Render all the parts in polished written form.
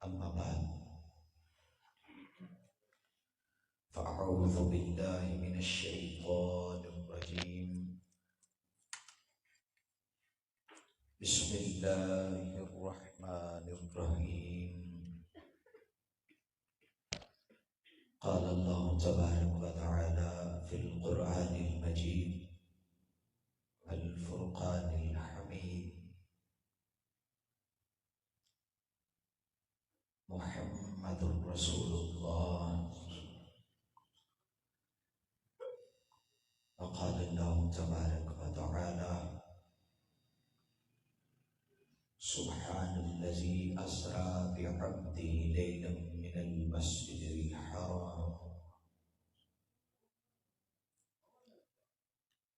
أما بعد فأعوذ بالله من الشيطان الرجيم بسم الله الرحمن الرحيم قال الله تبارك وتعالى في القرآن المجيد والفرقان الحميد محمد رسول الله وقال الله تبارك وتعالى سبحان الذي أسرى بعبده ليلا من المسجد الحرام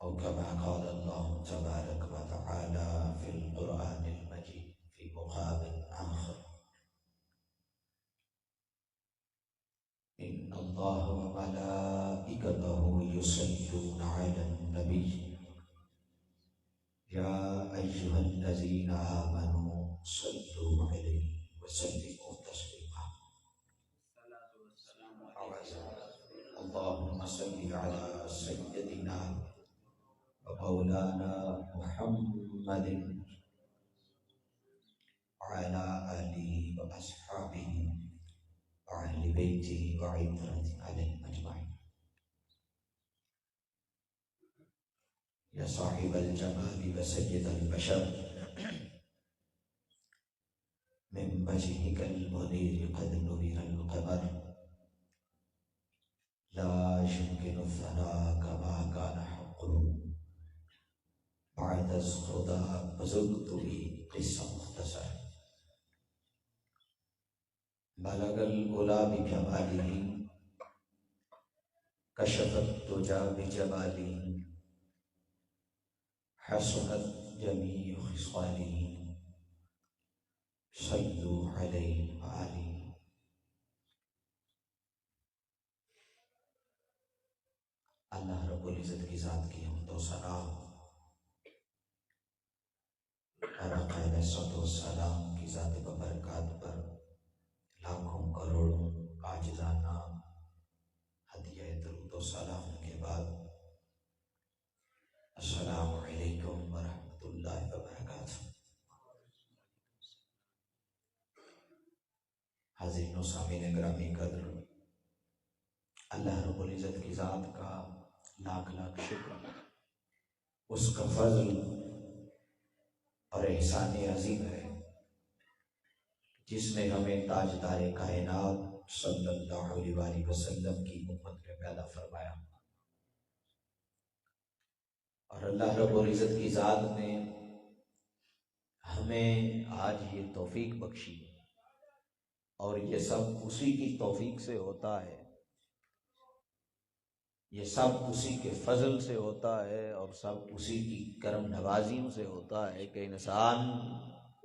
أو كما قال الله تبارك وتعالى في القرآن المجيد في مقام آخر إن الله وملائكته يصلون على النبي يا أيها الذين آمنوا صلوا عليه وسلموا تسليما اللهم صل على سيدنا ومولانا محمد وعلى آله وأصحابه وأهل بيته وعترته عليهم أجمعين يا صاحب الجمال وسيد البشر من وجهك المنير قد نور القمر لا يمكن الثناء كما كان حقه بعد الخدا بزرت به قصة مختصر بلغ العلا بكماله كشف الدجى بجماله حسنت جميع خصاله صلوا عليه وآله اللہ رب العزت کی ذات کی حمد و ثنا اور آقا علیہ الصلوۃ والسلام کی ذات ببرکات پر لاکھوں کروڑوں عاجزانہ ہدیہ درود و سلام کے بعد السلام علیکم ورحمۃ اللہ وبرکاتہ۔ حاضرین و سامعین گرامی قدر، اللہ رب العزت کی ذات کا لاکھ لاکھ شکر، اس کا فضل اور احسان عظیم ہے جس نے ہمیں تاجدار کائنات صلی اللہ علیہ وآلہ وسلم کی امت میں پیدا فرمایا، اور اللہ رب العزت کی ذات نے ہمیں آج یہ توفیق بخشی، اور یہ سب اسی کی توفیق سے ہوتا ہے، یہ سب اسی کے فضل سے ہوتا ہے، اور سب اسی کی کرم نوازیوں سے ہوتا ہے کہ انسان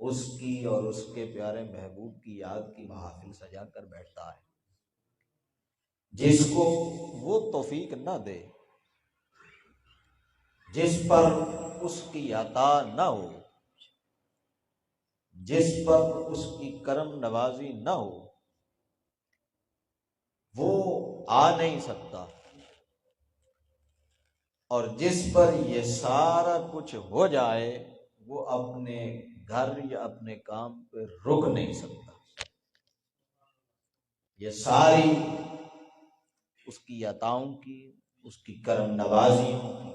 اس کی اور اس کے پیارے محبوب کی یاد کی محافل سجا کر بیٹھتا ہے۔ جس کو وہ توفیق نہ دے، جس پر اس کی عطا نہ ہو، جس پر اس کی کرم نوازی نہ ہو، وہ آ نہیں سکتا، اور جس پر یہ سارا کچھ ہو جائے وہ اپنے گھر یا اپنے کام پہ رک نہیں سکتا۔ یہ ساری اس کی عطاؤں کی، اس کی کرم نوازیوں کی،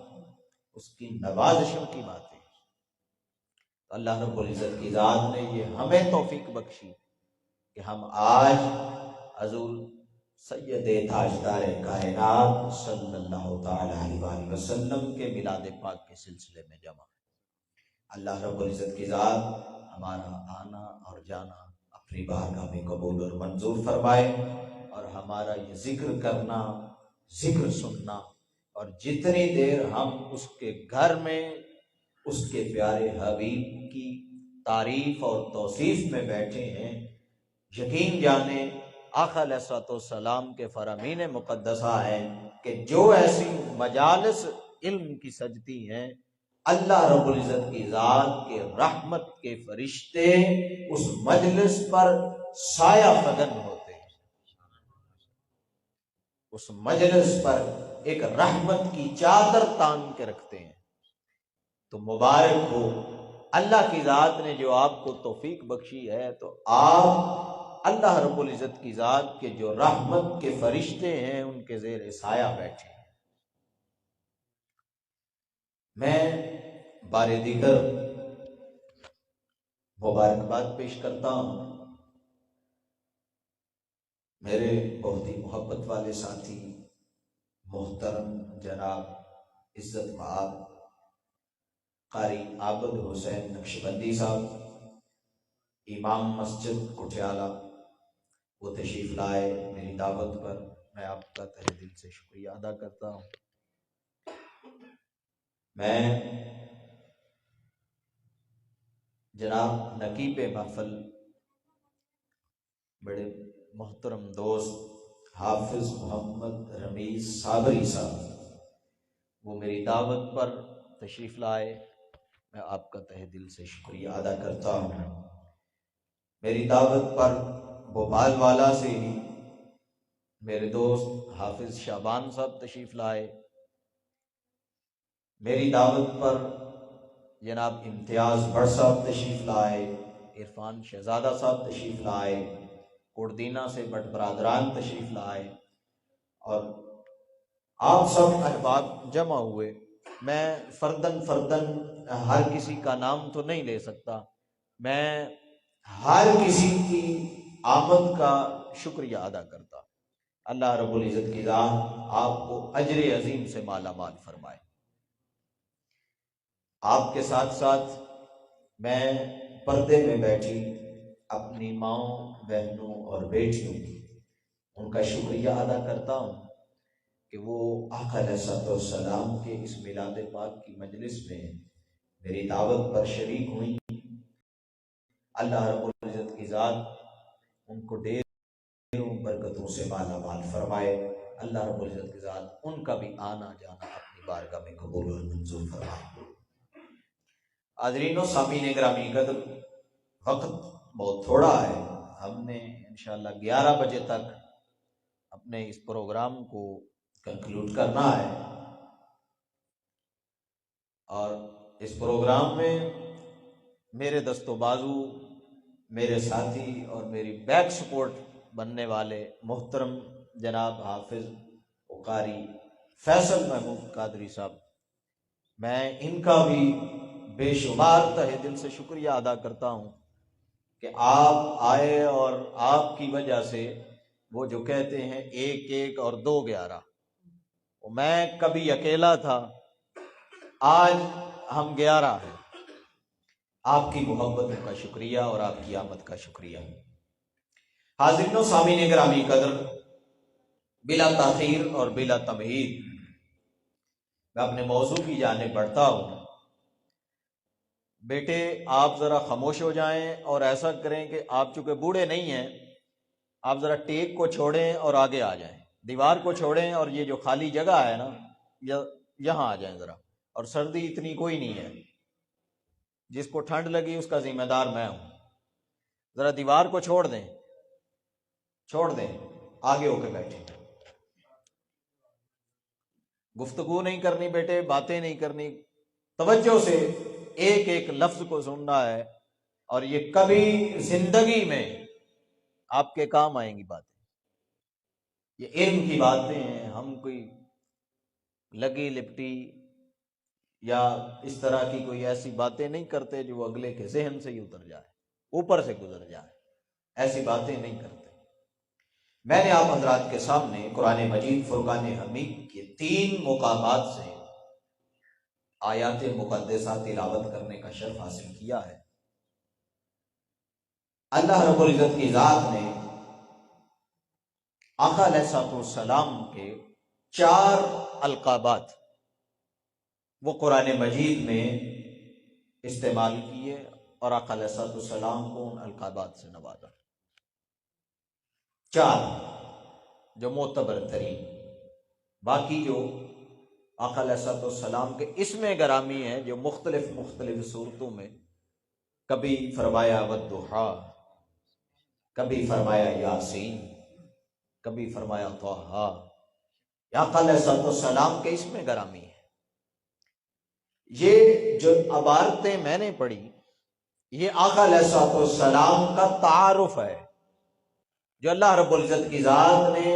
اس کی نوازشوں کی باتیں۔ اللہ رب العزت کی ذات نے یہ ہمیں توفیق بخشی کہ ہم آج حضور سید تاجدار کائنات صلی اللہ تعالی علیہ وآلہ وسلم کے میلاد پاک کے سلسلے میں جمع ہیں۔ اللہ رب العزت کی ذات ہمارا آنا اور جانا اپنی بارگاہ میں قبول اور منظور فرمائے، اور ہمارا یہ ذکر کرنا، ذکر سننا، اور جتنی دیر ہم اس کے گھر میں اس کے پیارے حبیب کی تعریف اور توصیف میں بیٹھے ہیں، یقین جانیں آقا علیہ الصلوۃ والسلام کے فرامین مقدسہ ہے کہ جو ایسی مجالس علم کی سجتی ہیں، اللہ رب العزت کی ذات کے رحمت کے فرشتے اس مجلس پر سایہ فگن ہوتے ہیں، اس مجلس پر ایک رحمت کی چادر تان کے رکھتے ہیں۔ تو مبارک ہو، اللہ کی ذات نے جو آپ کو توفیق بخشی ہے، تو آپ اللہ رب العزت کی ذات کے جو رحمت کے فرشتے ہیں ان کے زیر سایہ بیٹھے۔ میں بار دیگر مبارکباد پیش کرتا ہوں میرے بہت ہی محبت والے ساتھی محترم جناب عزت مآب قاری عابد حسین نقشبندی صاحب، امام مسجد کٹھیالہ، وہ تشریف لائے میری دعوت پر۔ میں آپ کا تہہ دل سے شکریہ ادا کرتا ہوں۔ میں جناب نقیب محفل بڑے محترم دوست حافظ محمد رمیز صابری صاحب، وہ میری دعوت پر تشریف لائے، میں آپ کا تہہ دل سے شکریہ ادا کرتا ہوں۔ میری دعوت پر بھوپال والا سے ہی میرے دوست حافظ شعبان صاحب تشریف لائے، میری دعوت پر جناب امتیاز بٹ صاحب تشریف لائے، عرفان شہزادہ صاحب تشریف لائے، کوڑدینہ سے بٹ برادران تشریف لائے، اور آپ سب احباب جمع ہوئے۔ میں فردن ہر کسی کا نام تو نہیں لے سکتا، میں ہر کسی کی آمد کا شکریہ ادا کرتا۔ اللہ رب العزت کی ذات آپ کو اجر عظیم سے مالا مال فرمائے۔ آپ کے ساتھ ساتھ میں پردے میں بیٹھی اپنی ماؤں، بہنوں اور بیٹیوں کی ان کا شکریہ ادا کرتا ہوں کہ وہ آقا علیہ السلام کے اس میلاد پاک کی مجلس میں میری دعوت پر شریک ہوئی۔ اللہ رب العزت کی ذات ان کو ڈھیروں برکتوں سے مالا مال فرمائے۔ اللہ رب العزت کی ذات ان کا بھی آنا جانا اپنی بارگاہ میں قبول اور منظور فرمائے۔ حاضرین و سامعین گرامی قدر، وقت بہت تھوڑا ہے، ہم نے انشاءاللہ 11 بجے تک اپنے اس پروگرام کو کنکلوڈ کرنا ہے، اور اس پروگرام میں میرے دست و بازو، میرے ساتھی اور میری بیک سپورٹ بننے والے محترم جناب حافظ و قاری فیصل محمود قادری صاحب، میں ان کا بھی بے شمار تہہ دل سے شکریہ ادا کرتا ہوں کہ آپ آئے، اور آپ کی وجہ سے وہ جو کہتے ہیں 1 اور 2 11، میں کبھی اکیلا تھا، آج ہم 11 ہیں۔ آپ کی محبتوں کا شکریہ اور آپ کی آمد کا شکریہ۔ حاضرین و سامعین گرامی قدر، بلا تاخیر اور بلا تمہید میں اپنے موضوع کی جانب بڑھتا ہوں۔ بیٹے آپ ذرا خاموش ہو جائیں اور ایسا کریں کہ آپ چونکہ بوڑھے نہیں ہیں، آپ ذرا ٹیک کو چھوڑیں اور آگے آ جائیں، دیوار کو چھوڑیں اور یہ جو خالی جگہ ہے نا یہاں آ جائیں ذرا، اور سردی اتنی کوئی نہیں ہے، جس کو ٹھنڈ لگی اس کا ذمہ دار میں ہوں۔ ذرا دیوار کو چھوڑ دیں، آگے ہو کے بیٹھیں۔ گفتگو نہیں کرنی بیٹے، باتیں نہیں کرنی، توجہ سے ایک ایک لفظ کو سننا ہے، اور یہ کبھی زندگی میں آپ کے کام آئیں گی باتیں، یہ علم کی باتیں ہیں۔ ہم کوئی لگی لپٹی یا اس طرح کی کوئی ایسی باتیں نہیں کرتے جو اگلے کے ذہن سے ہی اتر جائے، اوپر سے گزر جائے، ایسی باتیں نہیں کرتے۔ میں نے آپ حضرات کے سامنے قرآن مجید فرقان حمید کے 3 مقامات سے آیات مقدسہ تلاوت کرنے کا شرف حاصل کیا ہے۔ اللہ رب العزت کی ذات نے آقا علیہ السلام کے 4 القابات وہ قرآن مجید میں استعمال کیے، اور آقا علیہ السلام کو ان القابات سے نوازا۔ 4 جو معتبر ترین، باقی جو آقا علیہ الصلوۃ والسلام کے اسم گرامی ہیں جو مختلف صورتوں میں کبھی فرمایا والضحیٰ، کبھی فرمایا یاسین، کبھی فرمایا طٰہٰ، آقا علیہ الصلوۃ والسلام کے اسم گرامی ہیں۔ یہ جو عبارتیں میں نے پڑھی یہ آقا علیہ الصلوۃ والسلام کا تعارف ہے جو اللہ رب العزت کی ذات نے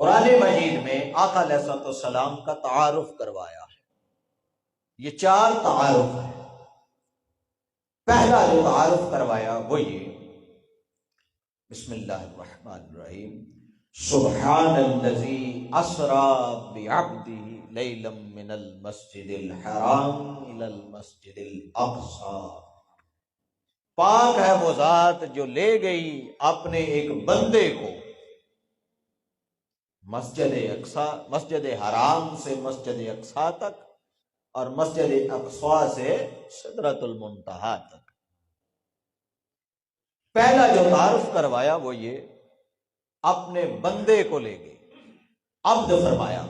قرآن مجید میں آقا علیہ الصلوۃ والسلام کا تعارف کروایا ہے۔ یہ 4 تعارف ہیں۔ پہلا جو تعارف کروایا وہ یہ، بسم اللہ الرحمن الرحیم، سبحان الذی اسری بعبدہ لیلا من المسجد الحرام الی المسجد الاقصی، پاک ہے وہ ذات جو لے گئی اپنے ایک بندے کو مسجد حرام سے مسجد اقصی تک اور مسجد اقصی سے سدرۃ المنتہا تک۔ پہلا جو تعارف کروایا وہ یہ اپنے بندے کو لے گئی، عبد فرمایا۔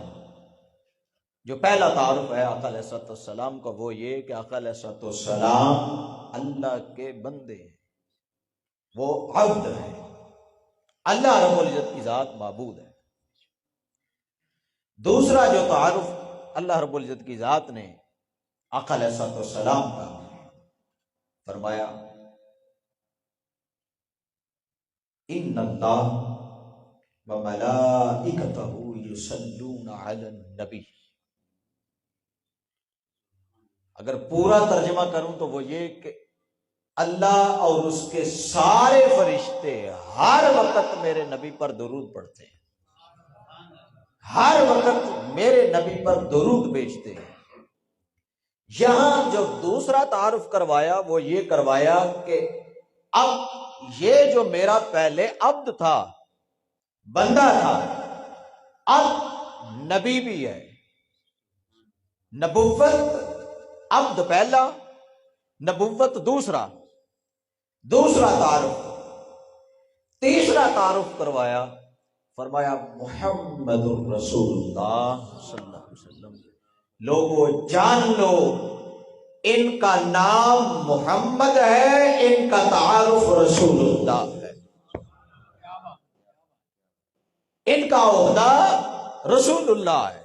جو پہلا تعارف ہے آقا علیہ الصلوۃ والسلام کا وہ یہ کہ آقا علیہ الصلوۃ والسلام اللہ کے بندے ہیں، وہ عبد ہے، اللہ رب العزت کی ذات معبود ہے۔ دوسرا جو تعارف اللہ رب العزت کی ذات نے آقا علیہ الصلوۃ والسلام کا فرمایا، ان اللہ وملائکتہ یصلون علی النبی۔ اگر پورا ترجمہ کروں تو وہ یہ کہ اللہ اور اس کے سارے فرشتے ہر وقت میرے نبی پر درود پڑھتے ہیں، ہر وقت میرے نبی پر درود بھیجتے ہیں۔ یہاں جو دوسرا تعارف کروایا وہ یہ کروایا کہ اب یہ جو میرا پہلے عبد تھا، بندہ تھا، اب نبی بھی ہے۔ نبوت عبد پہلا، نبوت دوسرا تعارف۔ تیسرا تعارف کروایا، فرمایا محمد الرسول اللہ صلی اللہ علیہ وسلم، لوگوں جان لو ان کا نام محمد ہے، ان کا تعارف رسول اللہ ہے، ان کا عہدہ رسول اللہ ہے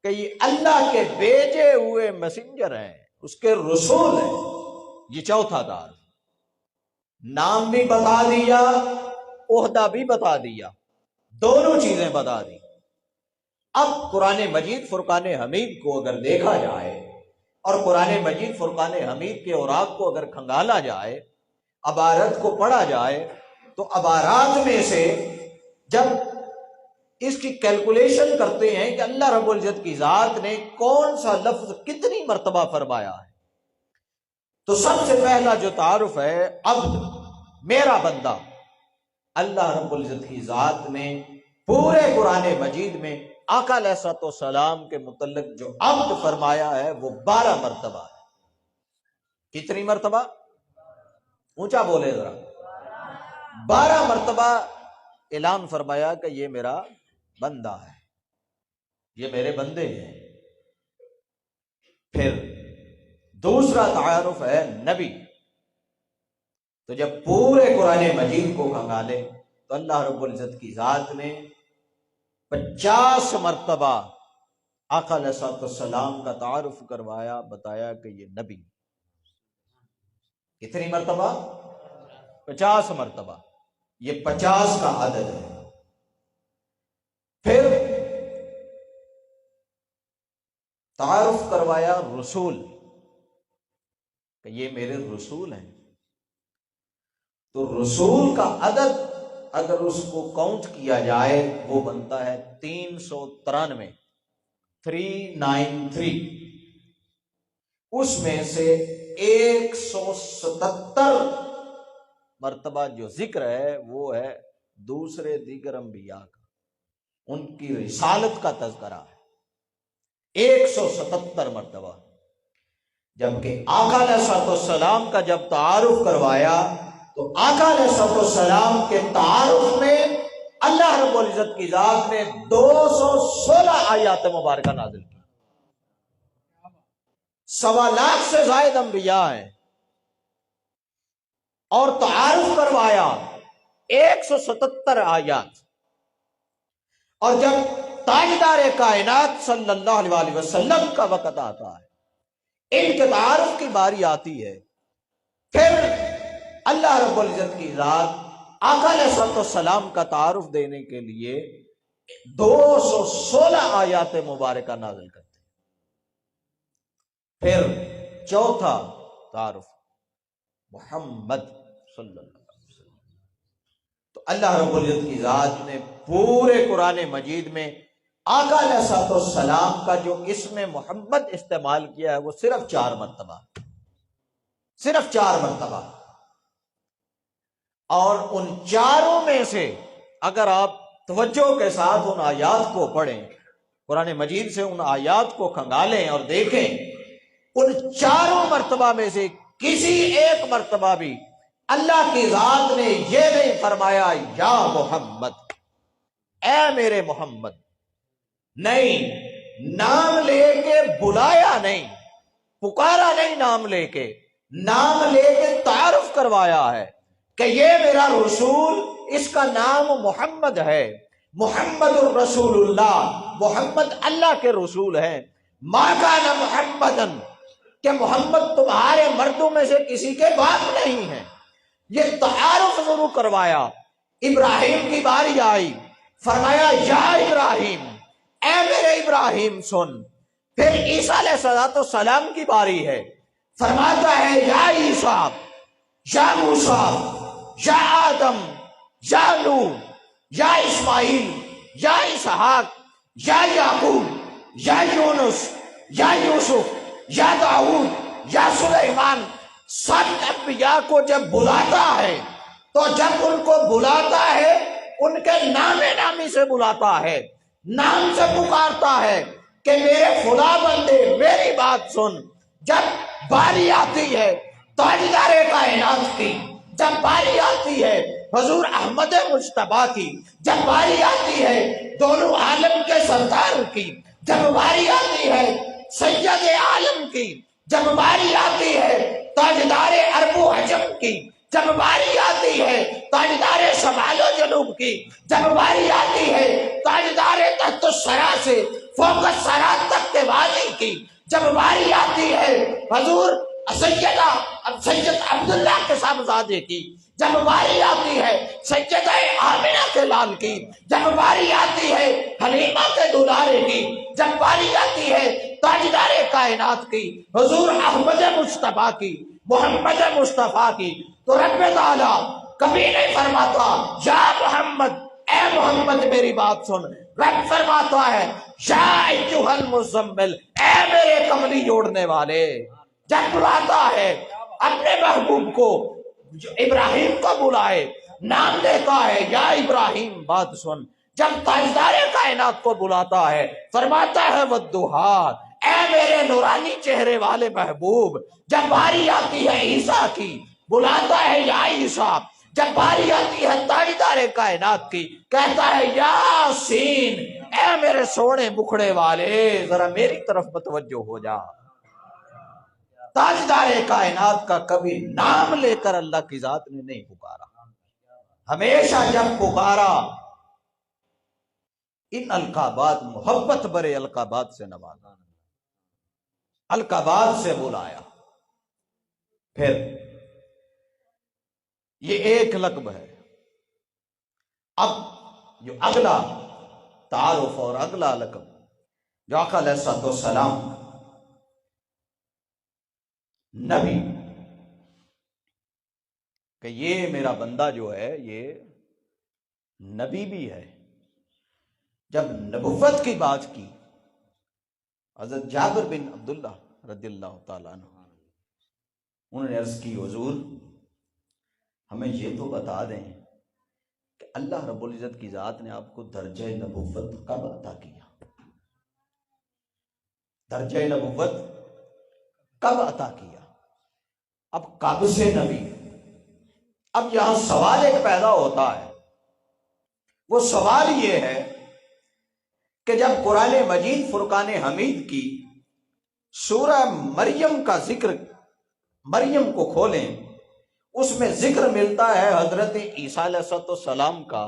کہ یہ اللہ کے بھیجے ہوئے میسنجر ہیں، اس کے رسول ہیں۔ یہ چوتھا تعارف، نام بھی بتا دیا، عہدہ بھی بتا دیا، دونوں چیزیں بتا دی۔ اب قرآن مجید فرقان حمید کو اگر دیکھا جائے اور قرآن مجید فرقان حمید کے اوراق کو اگر کھنگالا جائے، عبارت کو پڑھا جائے، تو عبارات میں سے جب اس کی کیلکولیشن کرتے ہیں کہ اللہ رب العزت کی ذات نے کون سا لفظ کتنی مرتبہ فرمایا ہے، تو سب سے پہلا جو تعارف ہے عبد، میرا بندہ۔ اللہ رب العزت کی ذات نے پورے قرآن مجید میں آقا علیہ الصلوۃ والسلام کے متعلق جو عبد فرمایا ہے وہ 12 مرتبہ ہے۔ کتنی مرتبہ؟ اونچا بولے ذرا۔ 12 مرتبہ اعلان فرمایا کہ یہ میرا بندہ ہے، یہ میرے بندے ہیں۔ پھر دوسرا تعارف ہے نبی۔ تو جب پورے قرآن مجید کو کھنگالے تو اللہ رب العزت کی ذات نے 50 مرتبہ آقا علیہ الصلوۃ والسلام کا تعارف کروایا، بتایا کہ یہ نبی۔ کتنی مرتبہ؟ 50 مرتبہ۔ یہ 50 کا عدد ہے۔ پھر تعارف کروایا رسول، کہ یہ میرے رسول ہیں۔ تو رسول کا عدد اگر اس کو کاؤنٹ کیا جائے وہ بنتا ہے 393، 393۔ اس میں سے 177 مرتبہ جو ذکر ہے وہ ہے دوسرے دیگر انبیاء کا، ان کی رسالت کا تذکرہ ہے، 177 مرتبہ۔ جبکہ آقا علیہ الصلوۃ والسلام کا جب تعارف کروایا تو آقا علیہ الصلوۃ والسلام کے تعارف میں اللہ رب العزت کی ذات نے 216 آیات مبارکہ نازل کی۔ 1.25 سے زائد انبیاء ہیں، اور تعارف کروایا 177 آیات۔ اور جب تاجدار کائنات صلی اللہ علیہ وسلم کا وقت آتا ہے، ان کے تعارف کی باری آتی ہے، پھر اللہ رب العزت کی ذات آقا علیہ الصلوۃ والسلام کا تعارف دینے کے لیے 216 آیات مبارکہ نازل کرتے ہیں۔ پھر چوتھا تعارف محمد صلی اللہ علیہ وسلم۔ تو اللہ رب العزت کی ذات نے پورے قرآن مجید میں آقا علیہ الصلوۃ والسلام کا جو اسم محمد استعمال کیا ہے وہ صرف 4 مرتبہ، صرف 4 مرتبہ۔ اور ان چاروں میں سے اگر آپ توجہ کے ساتھ ان آیات کو پڑھیں، قرآن مجید سے ان آیات کو کھنگالیں اور دیکھیں، ان 4 مرتبہ میں سے کسی ایک مرتبہ بھی اللہ کی ذات نے یہ نہیں فرمایا یا محمد، اے میرے محمد، نہیں، نام لے کے بلایا نہیں، پکارا نہیں، نام لے کے تعارف کروایا ہے کہ یہ میرا رسول، اس کا نام محمد ہے، محمد الرسول اللہ، محمد اللہ کے رسول ہیں۔ ما کان محمدن، کہ محمد تمہارے مردوں میں سے کسی کے باپ نہیں ہیں۔ یہ تعارف ضرور کروایا۔ ابراہیم کی باری آئی، فرمایا یا ابراہیم، اے میرے ابراہیم سن۔ پھر عیسیٰ علیہ السلام کی باری ہے، فرماتا ہے یا عیسیٰ، یا موسیٰ، یا آدم، یا نوح، یا اسماعیل، یا اسحاق، یا یعقوب، یا یونس، یا یوسف، یا داؤد، یا سلیمان۔ 7 انبیاء کو جب بلاتا ہے تو جب ان کو بلاتا ہے ان کے نام نامی سے بلاتا ہے، نام سے پکارتا ہے کہ میرے خدا بندے میری بات سن۔ جب باری آتی ہے تاجدار کائنات کی، جب باری آتی ہے حضور احمد مجتبیٰ کی، جب باری آتی ہے دونوں عالم کے سردار کی، جب باری آتی ہے سید عالم کی، جب باری آتی ہے تاجدار عرب و عجم کی، جب باری آتی ہے تاجدار شمال و جنوب کی، جب باری آتی ہے تاجدار تحت الثری سے فوق الثری تک کے وادی کی، جب باری آتی ہے حضور سید عبداللہ کے صاحبزادے کی، جب باری آتی ہے سیدہ آمنہ کے لال کی، جب باری آتی ہے حلیمہ کے دلارے کی، جب باری آتی ہے تاجدار کائنات کی حضور احمد مجتبیٰ کی، محمد مصطفیٰ کی، تو رب تعالیٰ کبھی نہیں فرماتا یا محمد، اے محمد میری بات سن۔ رب فرماتا ہے یا ایھا المزمل، اے میرے کملی اوڑھنے والے۔ جب بلاتا ہے اپنے محبوب کو، جو ابراہیم کو بلائے، نام دیتا ہے یا ابراہیم بات سن۔ جب تاجدار کائنات کو بلاتا ہے فرماتا ہے والضحیٰ، اے میرے نورانی چہرے والے محبوب۔ جب باری آتی ہے عیسیٰ کی بلاتا ہے یا عیسیٰ، جب باری آتی ہے تاجدار کائنات کی کہتا ہے یاسین، اے میرے سونے مکھڑے والے ذرا میری طرف متوجہ ہو جا۔ تاجدار کائنات کا کبھی نام لے کر اللہ کی ذات نے نہیں پکارا، ہمیشہ جب پکارا ان القابات، محبت برے القابات سے نوازا، القابات سے بلایا۔ پھر یہ ایک لقب ہے۔ اب جو اگلا تعارف اور اگلا لقب جو آقا علیہ الصلوۃ والسلام نبی، کہ یہ میرا بندہ جو ہے یہ نبی بھی ہے۔ جب نبوت کی بات کی، حضرت جابر بن عبداللہ رضی اللہ تعالیٰ عنہ انہوں نے عرض کی حضور ہمیں یہ تو بتا دیں کہ اللہ رب العزت کی ذات نے آپ کو درجہ نبوت کب عطا کیا؟ درجہ نبوت کب عطا کیا؟ اب کب سے نبی؟ اب یہاں سوال ایک پیدا ہوتا ہے، وہ سوال یہ ہے کہ جب قرآن مجید فرقان حمید کی سورہ مریم کا ذکر، مریم کو کھولیں، اس میں ذکر ملتا ہے حضرت عیسیٰ علیہ السلام کا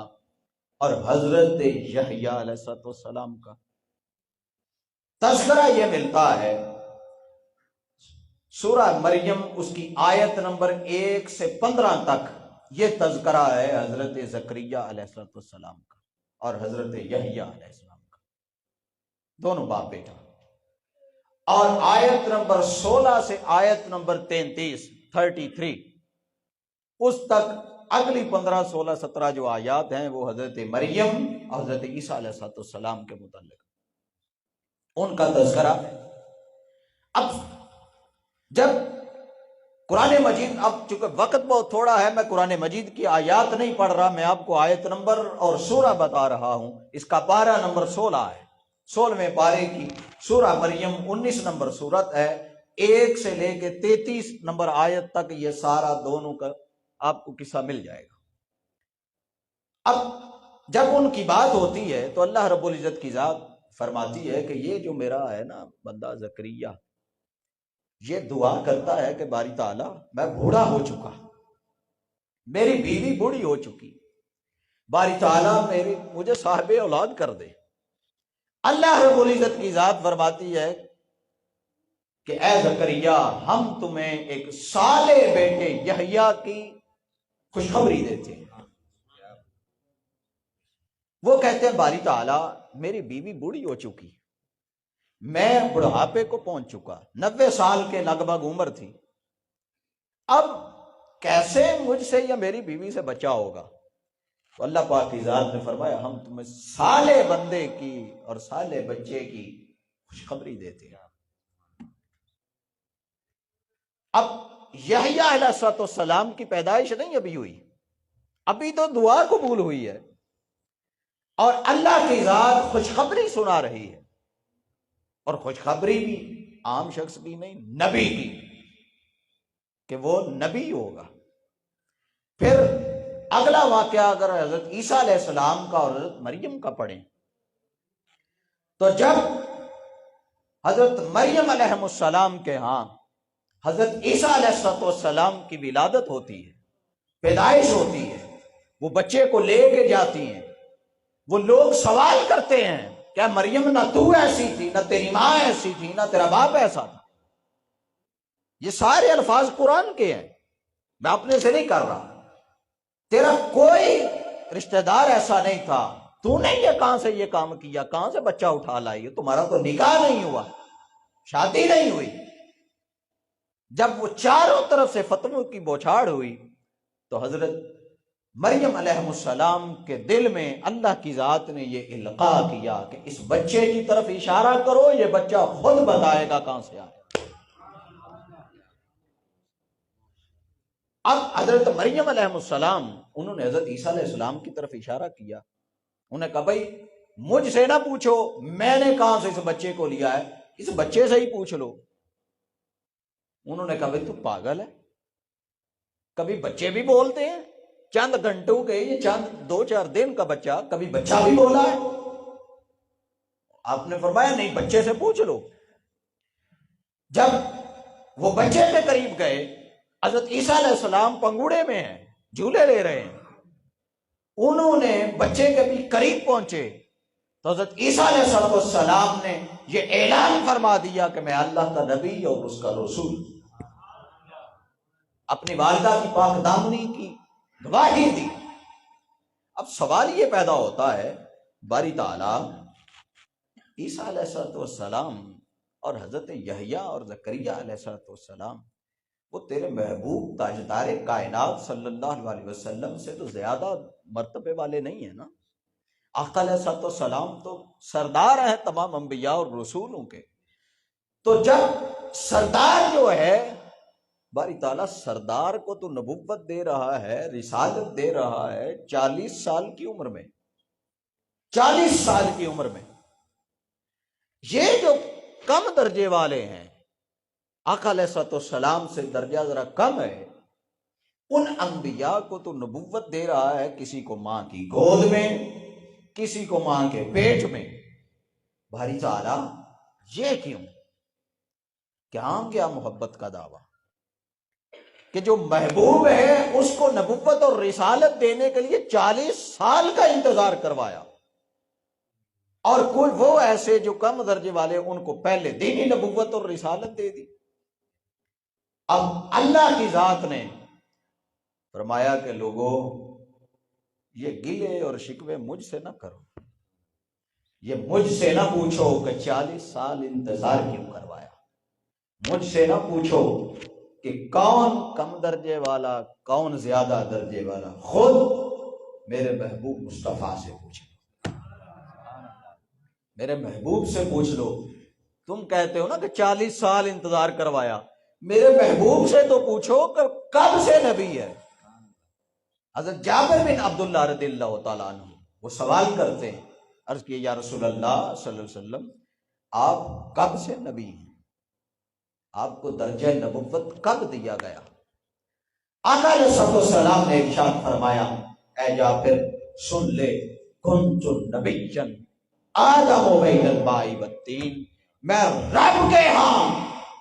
اور حضرت یحییٰ علیہ السلام کا تذکرہ یہ ملتا ہے۔ سورہ مریم اس کی آیت نمبر 1 سے 15 تک یہ تذکرہ ہے حضرت زکریا علیہ السلام کا اور حضرت یحییٰ علیہ السلام کا، دونوں باپ بیٹا۔ اور آیت نمبر 16 سے آیت نمبر 33 اس تک اگلی 15 16 17 جو آیات ہیں وہ حضرت مریم اور حضرت عیسیٰ علیہ السلام کے متعلق ان کا تذکرہ ہے۔ اب جب قرآن مجید، اب چونکہ وقت بہت تھوڑا ہے، میں قرآن مجید کی آیات نہیں پڑھ رہا، میں آپ کو آیت نمبر اور سورہ بتا رہا ہوں۔ اس کا پارہ نمبر 16 ہے، 16ویں پارے کی سورہ مریم 19 نمبر سورت ہے، 1 سے لے کے 33 نمبر آیت تک یہ سارا دونوں کا آپ کو قصہ مل جائے گا۔ اب جب ان کی بات ہوتی ہے تو اللہ رب العزت کی ذات فرماتی ہے کہ یہ جو میرا ہے نا بندہ زکریا، یہ دعا کرتا ہے کہ باری تعالیٰ میں بوڑھا ہو چکا، میری بیوی بوڑھی ہو چکی، باری تعالیٰ مجھے صاحب اولاد کر دے۔ اللہ رب العزت کی ذات فرماتی ہے کہ اے زکریا، ہم تمہیں ایک صالح بیٹے یحییٰ کی خوشخبری دیتے ہیں۔ وہ کہتے ہیں باری تعالیٰ میری بیوی بوڑھی ہو چکی، میں بڑھاپے کو پہنچ چکا، 90 سال کے لگ بھگ عمر تھی، اب کیسے مجھ سے یا میری بیوی سے بچہ ہوگا؟ تو اللہ پاک کی ذات نے فرمایا ہم تمہیں صالح بندے کی اور صالح بچے کی خوشخبری دیتے ہیں۔ اب یحییٰ علیہ السلام کی پیدائش نہیں ابھی ہوئی، ابھی تو دعا قبول ہوئی ہے، اور اللہ کی ذات خوشخبری سنا رہی ہے، اور خوشخبری بھی عام شخص کی نہیں، نبی کی، کہ وہ نبی ہوگا۔ پھر اگلا واقعہ اگر حضرت عیسیٰ علیہ السلام کا اور حضرت مریم کا پڑھیں تو جب حضرت مریم علیہ السلام کے ہاں حضرت عیسیٰ علیہ السلام کی ولادت ہوتی ہے، پیدائش ہوتی ہے، وہ بچے کو لے کے جاتی ہیں، وہ لوگ سوال کرتے ہیں کیا مریم نہ تو ایسی تھی، نہ تیری ماں ایسی تھی، نہ تیرا باپ ایسا تھا؟ یہ سارے الفاظ قرآن کے ہیں، میں اپنے سے نہیں کر رہا۔ تیرا کوئی رشتہ دار ایسا نہیں تھا، تو نے یہ کہاں سے یہ کام کیا، کہاں سے بچہ اٹھا لائی، تمہارا تو نکاح نہیں ہوا، شادی نہیں ہوئی۔ جب وہ چاروں طرف سے فتنوں کی بوچھاڑ ہوئی تو حضرت مریم علیہ السلام کے دل میں اللہ کی ذات نے یہ القاء کیا کہ اس بچے کی طرف اشارہ کرو، یہ بچہ خود بتائے گا کہاں سے آئے۔ اب حضرت مریم علیہ السلام انہوں نے حضرت عیسیٰ علیہ السلام کی طرف اشارہ کیا، انہوں نے کہا بھائی مجھ سے نہ پوچھو میں نے کہاں سے اس بچے کو لیا ہے، اس بچے سے ہی پوچھ لو۔ انہوں نے کہا بھائی تو پاگل ہے، کبھی بچے بھی بولتے ہیں، چند گھنٹوں کے یہ چند 2-4 دن کا بچہ کبھی بچہ بھی بولا ہے؟ آپ نے فرمایا نہیں، بچے سے پوچھ لو۔ جب وہ بچے کے قریب گئے، حضرت عیسیٰ علیہ السلام پنگوڑے میں ہیں، جھولے لے رہے ہیں، انہوں نے بچے کے بھی قریب پہنچے تو حضرت عیسیٰ علیہ السلام نے یہ اعلان فرما دیا کہ میں اللہ کا نبی اور اس کا رسول، اپنی والدہ کی پاک دامنی کی گواہی دی۔ اب سوال یہ پیدا ہوتا ہے باری تعالیٰ عیسیٰ علیہ السلام اور حضرت یحییٰ اور زکریا علیہ السلام وہ تیرے محبوب تاجدار کائنات صلی اللہ علیہ وسلم سے تو زیادہ مرتبے والے نہیں ہیں نا؟ آقا علیہ السلام تو سردار ہیں تمام انبیاء اور رسولوں کے، تو جب سردار جو ہے باری تعالیٰ سردار کو تو نبوت دے رہا ہے، رسالت دے رہا ہے 40 سال کی عمر میں، 40 سال کی عمر میں۔ یہ جو کم درجے والے ہیں آقا علیہ السلام سے درجہ ذرا کم ہے، ان انبیاء کو تو نبوت دے رہا ہے کسی کو ماں کی گود میں، کسی کو ماں کے پیٹ میں۔ باری تعالیٰ یہ کیوں؟ کیا محبت کا دعویٰ کہ جو محبوب ہے اس کو نبوت اور رسالت دینے کے لیے 40 سال کا انتظار کروایا، اور کوئی وہ ایسے جو کم درجے والے ان کو پہلے دن ہی نبوت اور رسالت دے دی۔ اب اللہ کی ذات نے فرمایا کہ لوگوں یہ گلے اور شکوے مجھ سے نہ کرو، یہ مجھ سے نہ پوچھو کہ 40 سال انتظار کیوں کروایا، مجھ سے نہ پوچھو کہ کون کم درجے والا کون زیادہ درجے والا، خود میرے محبوب مصطفیٰ سے پوچھ لو، میرے محبوب سے پوچھ لو۔ تم کہتے ہو نا کہ 40 سال انتظار کروایا، میرے محبوب سے تو پوچھو کہ کب سے نبی ہے۔ حضرت جابر بن عبداللہ رضی اللہ تعالیٰ عنہ وہ سوال کرتے ہیں، عرض کیا یا رسول اللہ صلی اللہ علیہ وسلم آپ کب سے نبی ہیں، آپ کو درجہ نبوت کب دیا گیا؟ آقا علیہ الصلوۃ والسلام نے ارشاد فرمایا، اے جابر سن لے، کنت نبیا آدم بین الماء والطین، میں رب کے ہاں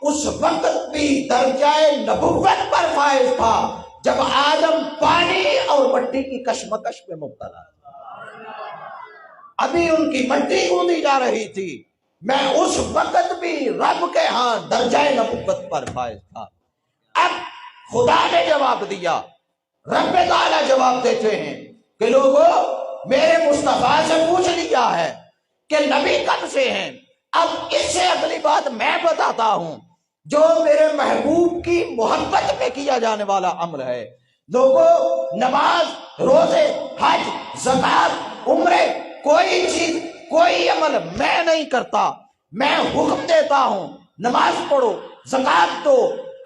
اس وقت بھی درجہ نبوت پر فائز تھا جب آدم پانی اور مٹی کی کشمکش میں مبتلا تھا، ابھی ان کی مٹی گوندی جا رہی تھی، میں اس وقت بھی رب کے ہاں درجہ نبوت پر فائز تھا۔ اب خدا نے جواب دیا، رب تعالیٰ جواب دیتے ہیں کہ لوگوں میرے مصطفیٰ سے پوچھ لیا ہے کہ نبی کب سے ہیں، اب اس سے اگلی بات میں بتاتا ہوں جو میرے محبوب کی محبت میں کیا جانے والا عمل ہے۔ لوگوں نماز، روزے، حج، زکوٰۃ، عمرے، کوئی چیز، کوئی عمل میں نہیں کرتا، میں حکم دیتا ہوں نماز پڑھو، زکوٰۃ دو،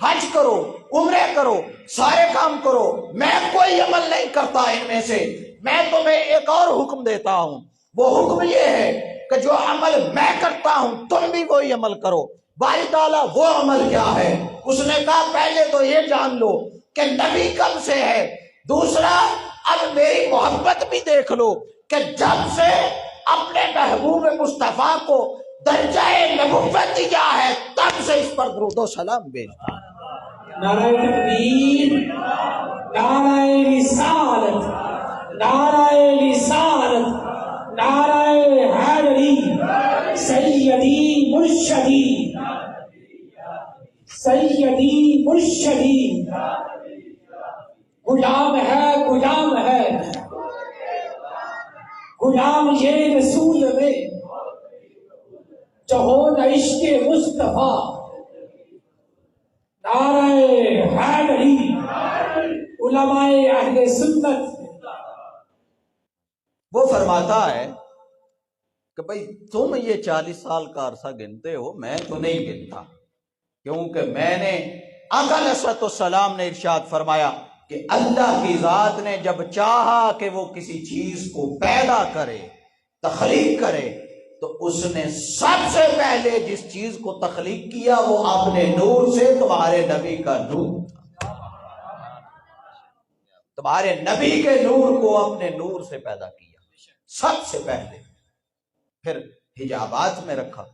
حج کرو، عمرے کرو، سارے کام کرو، میں کوئی عمل نہیں کرتا ان میں سے۔ میں تمہیں ایک اور حکم دیتا ہوں، وہ حکم یہ ہے کہ جو عمل میں کرتا ہوں تم بھی وہی عمل کرو۔ باری تعالیٰ وہ عمل کیا ہے؟ اس نے کہا پہلے تو یہ جان لو کہ نبی کب سے ہے، دوسرا اب میری محبت بھی دیکھ لو کہ جب سے اپنے محبوب مصطفیٰ کو درجہ نبوت دیا ہے تب سے اس پر درود و سلام بھیجتا ہے۔ نعرہ تکبیر، نعرہ رسالت، نعرہ رسالت، نعرہ حیدری، سیدی مرشدی، سیدی مرشدی، غلام ہے، غلام ہے، غلام یہ رسول میں جو ہو نہ عشق مصطفیٰ، نعرہ حیدری، علماء اہل سنت۔ وہ فرماتا ہے کہ بھئی تم یہ 40 سال کا عرصہ گنتے ہو، میں تو نہیں گنتا، کیونکہ میں نے آقا علیہ الصلوۃ والسلام نے ارشاد فرمایا کہ اللہ کی ذات نے جب چاہا کہ وہ کسی چیز کو پیدا کرے، تخلیق کرے، تو اس نے سب سے پہلے جس چیز کو تخلیق کیا وہ اپنے نور سے تمہارے نبی کا نور تھا، تمہارے نبی کے نور کو اپنے نور سے پیدا کیا سب سے پہلے، پھر حجابات میں رکھا۔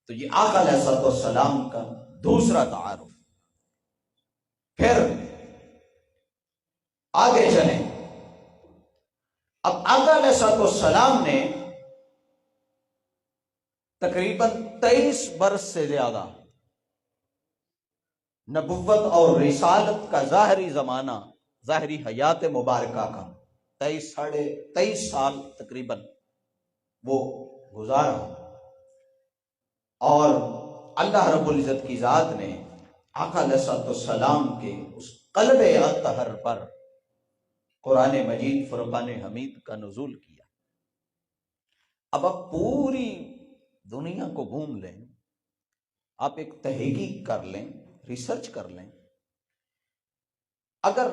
تو یہ آقا علیہ الصلوۃ والسلام کا دوسرا تعارف۔ پھر آگے چلیں، اب آقا علیہ الصلوۃ والسلام نے تقریباً 23 برس سے زیادہ نبوت اور رسالت کا ظاہری زمانہ، ظاہری حیات مبارکہ کا 23 سال تقریباً وہ گزارا، اور اللہ رب العزت کی ذات نے آقا علیہ الصلوۃ والسلام کے اس قلب اطہر پر قرآن مجید فرقان حمید کا نزول کیا۔ اب آپ پوری دنیا کو گھوم لیں، آپ ایک تحقیق کر لیں، ریسرچ کر لیں، اگر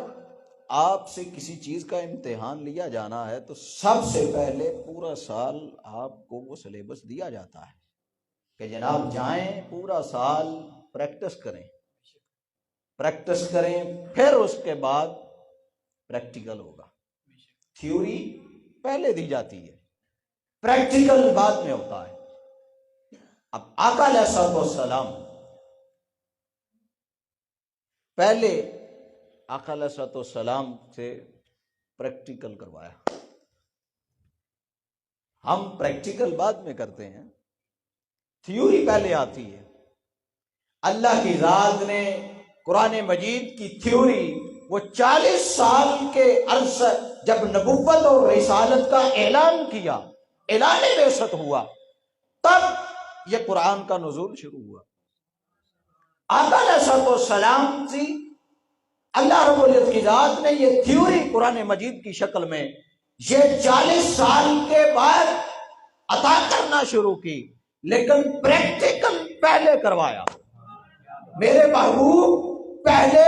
آپ سے کسی چیز کا امتحان لیا جانا ہے تو سب سے پہلے پورا سال آپ کو وہ سلیبس دیا جاتا ہے کہ جناب جائیں پورا سال پریکٹس کریں، پھر اس کے بعد پریکٹیکل ہوگا۔ تھیوری پہلے دی جاتی ہے، پریکٹیکل بعد میں ہوتا ہے۔ اب آقا علیہ الصلوۃ والسلام پہلے آقا علیہ الصلوۃ والسلام سے پریکٹیکل کروایا. ہم پریکٹیکل بعد میں کرتے ہیں، تھیوری پہلے آتی ہے. اللہ کی ذات نے قرآن مجید کی تھیوری وہ 40 سال کے عرصے جب نبوت اور رسالت کا اعلان کیا، اعلان بعثت ہوا، تب یہ قرآن کا نزول شروع ہوا. آقا علیہ السلام سے اللہ رب العزت کی ذات نے یہ تھیوری قرآن مجید کی شکل میں یہ 40 سال کے بعد عطا کرنا شروع کی، لیکن پریکٹیکل پہلے کروایا. میرے محبوب پہلے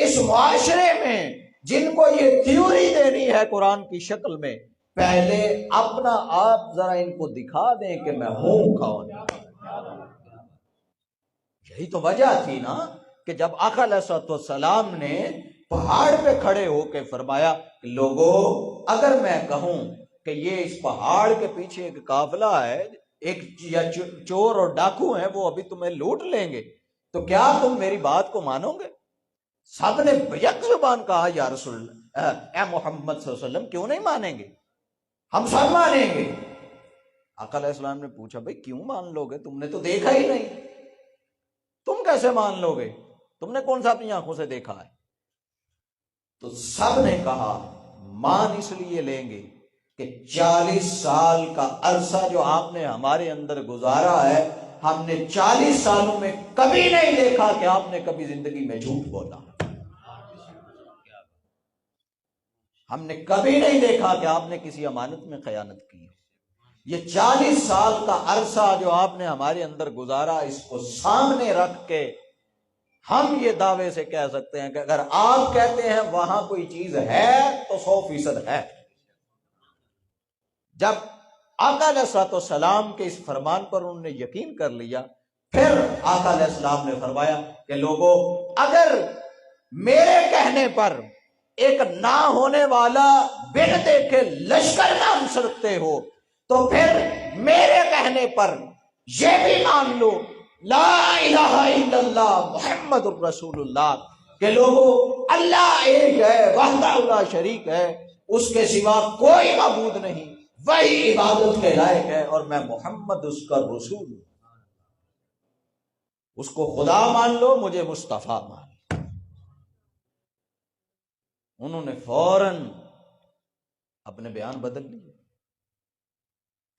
اس معاشرے میں جن کو یہ تھیوری دینی ہے قرآن کی شکل میں، پہلے اپنا آپ ذرا ان کو دکھا دیں کہ میں ہوں کون. یہی تو وجہ تھی نا کہ جب آقا علیہ السلام نے پہاڑ پہ کھڑے ہو کے فرمایا کہ لوگوں، اگر میں کہوں کہ یہ اس پہاڑ کے پیچھے ایک قافلہ ہے، ایک چور اور ڈاکو ہیں، وہ ابھی تمہیں لوٹ لیں گے، تو کیا تم میری بات کو مانو گے؟ سب نے یک زبان کہا یا رسول اللہ، اے محمد صلی اللہ علیہ وسلم، کیوں نہیں مانیں گے؟ ہم سب مانیں گے. آقا علیہ السلام نے پوچھا بھائی کیوں مان لو گے؟ تم نے تو دیکھا ہی نہیں، تم کیسے مان لو گے؟ تم نے کون سا اپنی آنکھوں سے دیکھا ہے؟ تو سب نے کہا مان اس لیے لیں گے کہ 40 سال کا عرصہ جو آپ نے ہمارے اندر گزارا ہے، ہم نے 40 سالوں میں کبھی نہیں دیکھا کہ آپ نے کبھی زندگی میں جھوٹ بولا. ہم نے کبھی نہیں دیکھا کہ آپ نے کسی امانت میں خیانت کی. یہ 40 سال کا عرصہ جو آپ نے ہمارے اندر گزارا، اس کو سامنے رکھ کے ہم یہ دعوے سے کہہ سکتے ہیں کہ اگر آپ کہتے ہیں وہاں کوئی چیز ہے تو 100% ہے. جب آقا علیہ السلام کے اس فرمان پر انہوں نے یقین کر لیا، پھر آقا علیہ السلام نے فرمایا کہ لوگوں، اگر میرے کہنے پر ایک نہ ہونے والا بن دیکھے لشکر نام سرکتے ہو تو پھر میرے کہنے پر یہ بھی مان لو لا الہ الا اللہ محمد الرسول اللہ، کہ لوگوں اللہ ایک ہے، وحدہ لا شریک ہے، اس کے سوا کوئی معبود نہیں، وہی عبادت کے لائق ہے، اور میں محمد اس کا رسول ہوں. اس کو خدا مان لو، مجھے مصطفیٰ مان لو. انہوں نے فوراً اپنے بیان بدل لیے،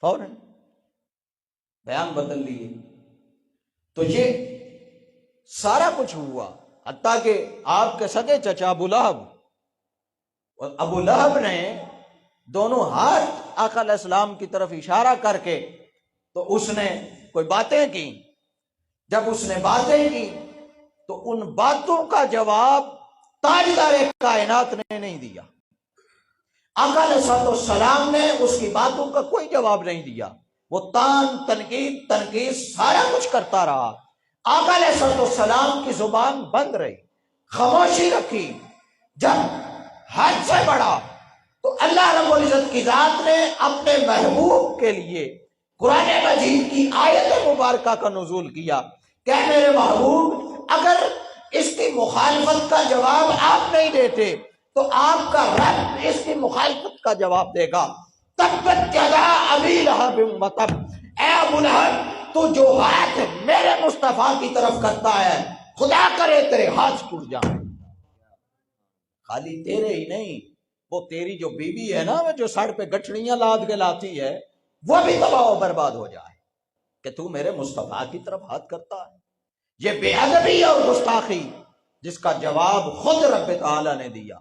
فوراً بیان بدل لیے. تو یہ سارا کچھ ہوا، حتیٰ کہ آپ کے سگے چچا ابو لہب، اور ابو لہب نے دونوں ہاتھ آقا علیہ السلام کی طرف اشارہ کر کے تو اس نے کوئی باتیں کی. جب اس نے باتیں کی تو ان باتوں کا جواب تاجدار کائنات نے نہیں دیا. آقا علیہ السلام نے اس کی باتوں کا کوئی جواب نہیں دیا. وہ تنقید سارا کچھ کرتا رہا. آقا علیہ السلام کی زبان بند رہی، خاموشی رکھی. جب حد سے بڑھا تو اللہ رب العزت کی ذات نے اپنے محبوب کے لیے قرآن مجید کی آیت مبارکہ کا نزول کیا کہ میرے محبوب، اگر اس کی مخالفت کا جواب آپ نہیں دیتے تو آپ کا رب اس کی مخالفت کا جواب دے گا. تبت یدا ابی لہب وتب، اے ابو لہب، تو جو ہاتھ میرے مصطفیٰ کی طرف کرتا ہے، خدا کرے تیرے ہاتھ ٹوٹ جائیں. خالی تیرے ہی نہیں، وہ تیری جو بیوی ہے نا، وہ جو سڑ پہ گٹھڑیاں لاد کے لاتی ہے، وہ بھی تباہ و برباد ہو جائے کہ تو میرے مصطفیٰ کی طرف ہاتھ کرتا ہے. یہ بے ادبی اور گستاخی جس کا جواب خود رب تعالی نے دیا.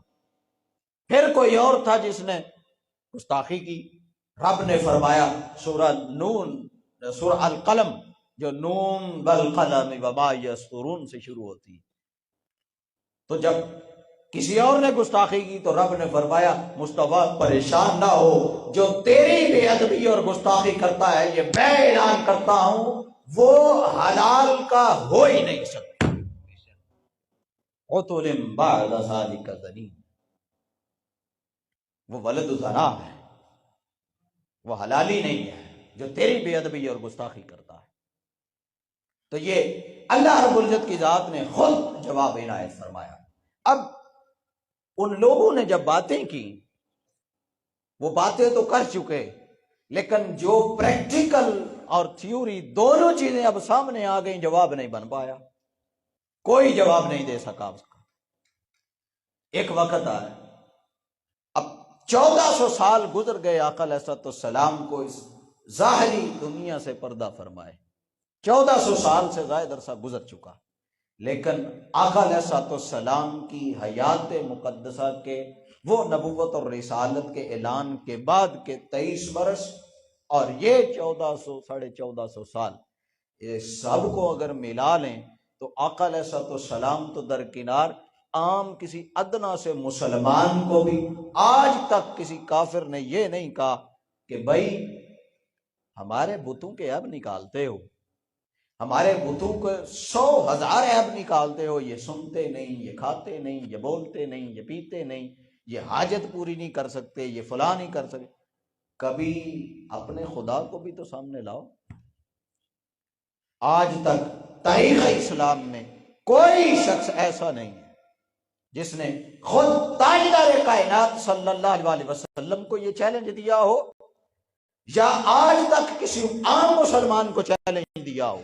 پھر کوئی اور تھا جس نے گستاخی کی. رب نے فرمایا سورہ القلم، جو نون والقلم وما یسطرون سے شروع ہوتی، تو جب کسی اور نے گستاخی کی تو رب نے فرمایا مصطفیٰ پریشان نہ ہو، جو تیری بے ادبی اور گستاخی کرتا ہے، یہ میں اعلان کرتا ہوں وہ حلال کا ہو ہی نہیں سکتا. عتل بعد ذلک زنیم، وہ ولد زنا ہے، وہ حلالی نہیں ہے جو تیری بے ادبی اور گستاخی کرتا ہے. تو یہ اللہ رب العزت کی ذات نے خود جواب عنایت فرمایا۔ اب ان لوگوں نے جب باتیں کی، وہ باتیں تو کر چکے، لیکن جو پریکٹیکل اور تھیوری دونوں چیزیں اب سامنے آ گئیں، جواب نہیں بن پایا، کوئی جواب نہیں دے سکا اس کا۔ ایک وقت آیا، اب 1400 سال گزر گئے آقا علیہ السلام کو اس ظاہری دنیا سے پردہ فرمائے، 1400 سال سے زائد عرصہ گزر چکا، لیکن آقا علیہ السلام کی حیات مقدسہ کے وہ نبوت اور رسالت کے اعلان کے بعد کے 23 برس اور یہ 1400 سال، یہ سب کو اگر ملا لیں تو آقا علیہ السلام تو درکنار، عام کسی ادنا سے مسلمان کو بھی آج تک کسی کافر نے یہ نہیں کہا کہ بھائی ہمارے بتوں کے عیب نکالتے ہو، ہمارے بتوں کے 100,000 عیب نکالتے ہو، یہ سنتے نہیں، یہ کھاتے نہیں، یہ بولتے نہیں، یہ پیتے نہیں، یہ حاجت پوری نہیں کر سکتے، یہ فلاں نہیں کر سکتے۔ کبھی اپنے خدا کو بھی تو سامنے لاؤ۔ آج تک تاریخ اسلام میں کوئی شخص ایسا نہیں ہے جس نے خود تاجدار کائنات صلی اللہ علیہ وسلم کو یہ چیلنج دیا ہو، یا آج تک کسی عام مسلمان کو چیلنج دیا ہو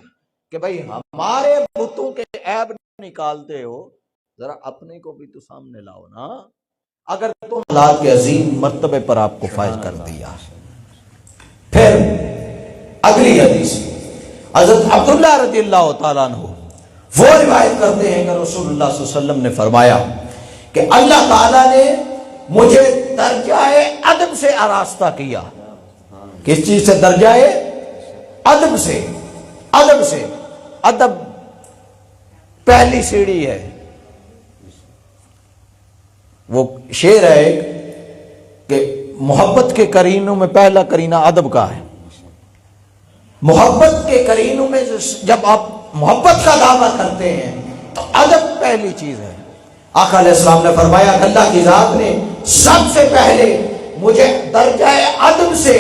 کہ بھئی ہمارے بتوں کے عیب نکالتے ہو، ذرا اپنے کو بھی تو سامنے لاؤ نا۔ اگر تم اللہ کے عظیم مرتبے پر آپ کو فائز کر دیا۔ پھر اگلی حدیث حضرت عبداللہ رضی اللہ تعالیٰ عنہ وہ روایت کرتے ہیں کہ رسول اللہ صلی اللہ علیہ وسلم نے فرمایا کہ اللہ تعالیٰ نے مجھے درجہ ادب سے آراستہ کیا۔ کس چیز سے؟ درجہ ادب سے۔ ادب سے، ادب پہلی سیڑھی ہے۔ وہ شعر ہے کہ محبت کے قرینوں میں پہلا قرینہ ادب کا ہے۔ محبت کے قرینوں میں جب آپ محبت کا دعویٰ کرتے ہیں تو ادب پہلی چیز ہے۔ آقا علیہ السلام نے فرمایا کہ اللہ کی ذات نے سب سے پہلے مجھے درجہ ادب سے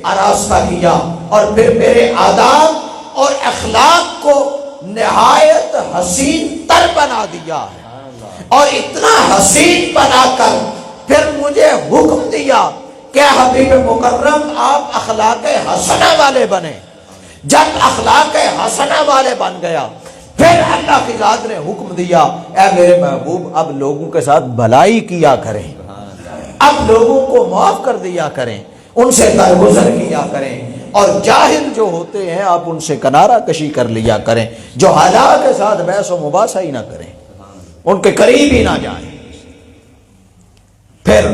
آراستہ کیا، اور پھر میرے آداب اور اخلاق کو نہایت حسین تر بنا دیا ہے، اور اتنا حسین بنا کر پھر مجھے حکم دیا کہ حبیب مکرم آپ اخلاق حسنہ والے بنے۔ جب اخلاق حسنہ والے بن گیا پھر اللہ کی ذات نے حکم دیا، اے میرے محبوب اب لوگوں کے ساتھ بھلائی کیا کریں، اب لوگوں کو معاف کر دیا کریں، ان سے درگزر کیا کریں، اور جاہل جو ہوتے ہیں آپ ان سے کنارہ کشی کر لیا کریں، جو حالات کے ساتھ بحث و مباحثہ ہی نہ کریں، ان کے قریب ہی نہ جائیں۔ پھر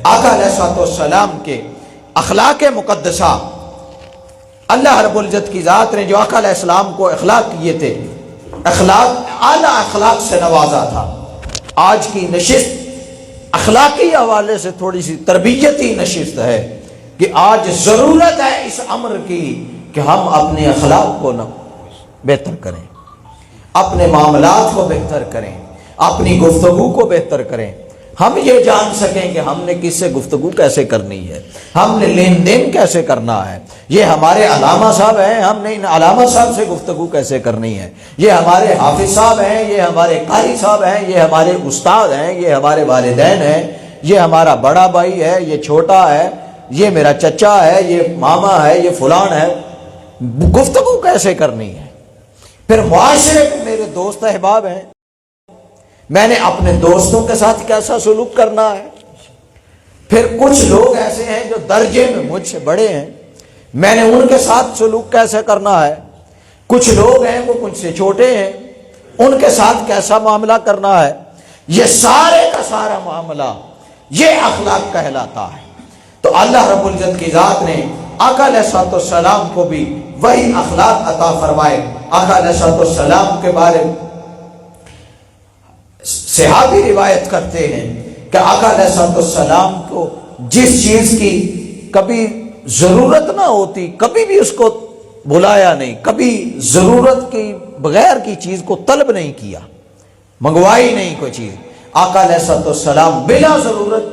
آقا علیہ السلام کے اخلاق مقدسہ، اللہ رب العزت کی ذات نے جو آقا علیہ السلام کو اخلاق کیے تھے، اخلاق اعلیٰ اخلاق سے نوازا تھا۔ آج کی نشست اخلاقی حوالے سے تھوڑی سی تربیتی نشست ہے کہ آج ضرورت ہے اس امر کی کہ ہم اپنے اخلاق کو بہتر کریں، اپنے معاملات کو بہتر کریں، اپنی گفتگو کو بہتر کریں، ہم یہ جان سکیں کہ ہم نے کس سے گفتگو کیسے کرنی ہے، ہم نے لین دین کیسے کرنا ہے۔ یہ ہمارے علامہ صاحب ہیں، ہم نے ان علامہ صاحب سے گفتگو کیسے کرنی ہے، یہ ہمارے حافظ صاحب ہیں، یہ ہمارے قاری صاحب ہیں، یہ ہمارے استاد ہیں، یہ ہمارے والدین ہیں، یہ ہمارا بڑا بھائی ہے، یہ چھوٹا ہے، یہ میرا چچا ہے، یہ ماما ہے، یہ فلان ہے۔ گفتگو کیسے کرنی ہے۔ پھر معاشرے میں میرے دوست احباب ہیں، میں نے اپنے دوستوں کے ساتھ کیسا سلوک کرنا ہے۔ پھر کچھ لوگ ایسے ہیں جو درجے میں مجھ سے بڑے ہیں، میں نے ان کے ساتھ سلوک کیسے کرنا ہے۔ کچھ لوگ ہیں وہ مجھ سے چھوٹے ہیں، ان کے ساتھ کیسا معاملہ کرنا ہے۔ یہ سارے کا سارا معاملہ یہ اخلاق کہلاتا ہے۔ تو اللہ رب العزت کی ذات نے آقا علیہ السلام کو بھی وہی اخلاق عطا فرمائے۔ آقا علیہ السلام کے بارے صحابی روایت کرتے ہیں کہ آقا علیہ السلام کو جس چیز کی کبھی ضرورت نہ ہوتی کبھی بھی اس کو بلایا نہیں، کبھی ضرورت کی بغیر کی چیز کو طلب نہیں کیا، منگوائی نہیں کوئی چیز۔ آقا علیہ السلام بلا ضرورت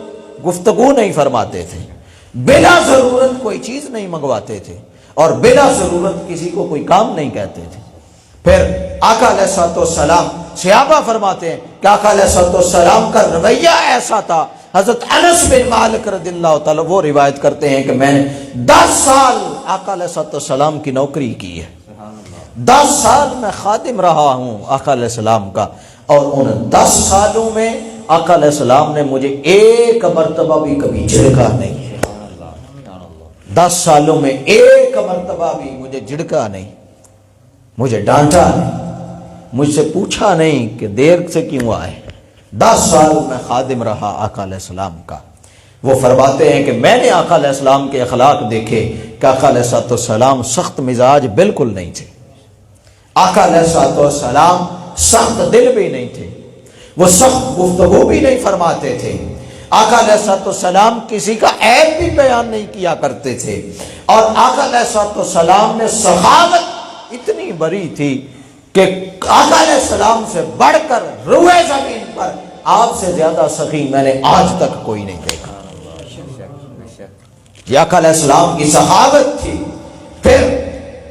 گفتگو نہیں فرماتے تھے، بلا ضرورت کوئی چیز نہیں منگواتے تھے، اور بلا ضرورت کسی کو کوئی کام نہیں کہتے تھے۔ پھر آقا علیہ الصلوۃ والسلام، صحابہ فرماتے ہیں کہ آقا علیہ الصلوۃ والسلام کا رویہ ایسا تھا. حضرت انس بن مالک رضی اللہ تعالیٰ وہ روایت کرتے ہیں کہ میں نے 10 سال آقا علیہ الصلوۃ والسلام کی نوکری کی ہے. 10 سال میں خادم رہا ہوں آقا علیہ السلام کا، اور ان 10 سالوں میں آقا علیہ السلام نے مجھے ایک مرتبہ بھی کبھی جھڑکا نہیں ہے. 10 سالوں میں ایک مرتبہ بھی مجھے جھڑکا نہیں، مجھے ڈانٹا نہیں، مجھ سے پوچھا نہیں کہ دیر سے کیوں آئے. 10 سال میں خادم رہا آقا علیہ السلام کا. وہ فرماتے ہیں کہ میں نے آقا علیہ السلام کے اخلاق دیکھے کہ آقا علیہ السلام سخت مزاج بالکل نہیں تھے. آقا علیہ السلام سخت دل بھی نہیں تھے، وہ سخت گفتگو بھی نہیں فرماتے تھے. آقا علیہ السلام کسی کا عیب بھی بیان نہیں کیا کرتے تھے. اور آقا علیہ السلام نے سخاوت اتنی بڑی تھی کہ آقا علیہ السلام سے بڑھ کر روئے زمین پر آپ سے زیادہ سخی میں نے آج تک کوئی نہیں دیکھا. یہ آقا علیہ السلام کی سخاوت تھی. پھر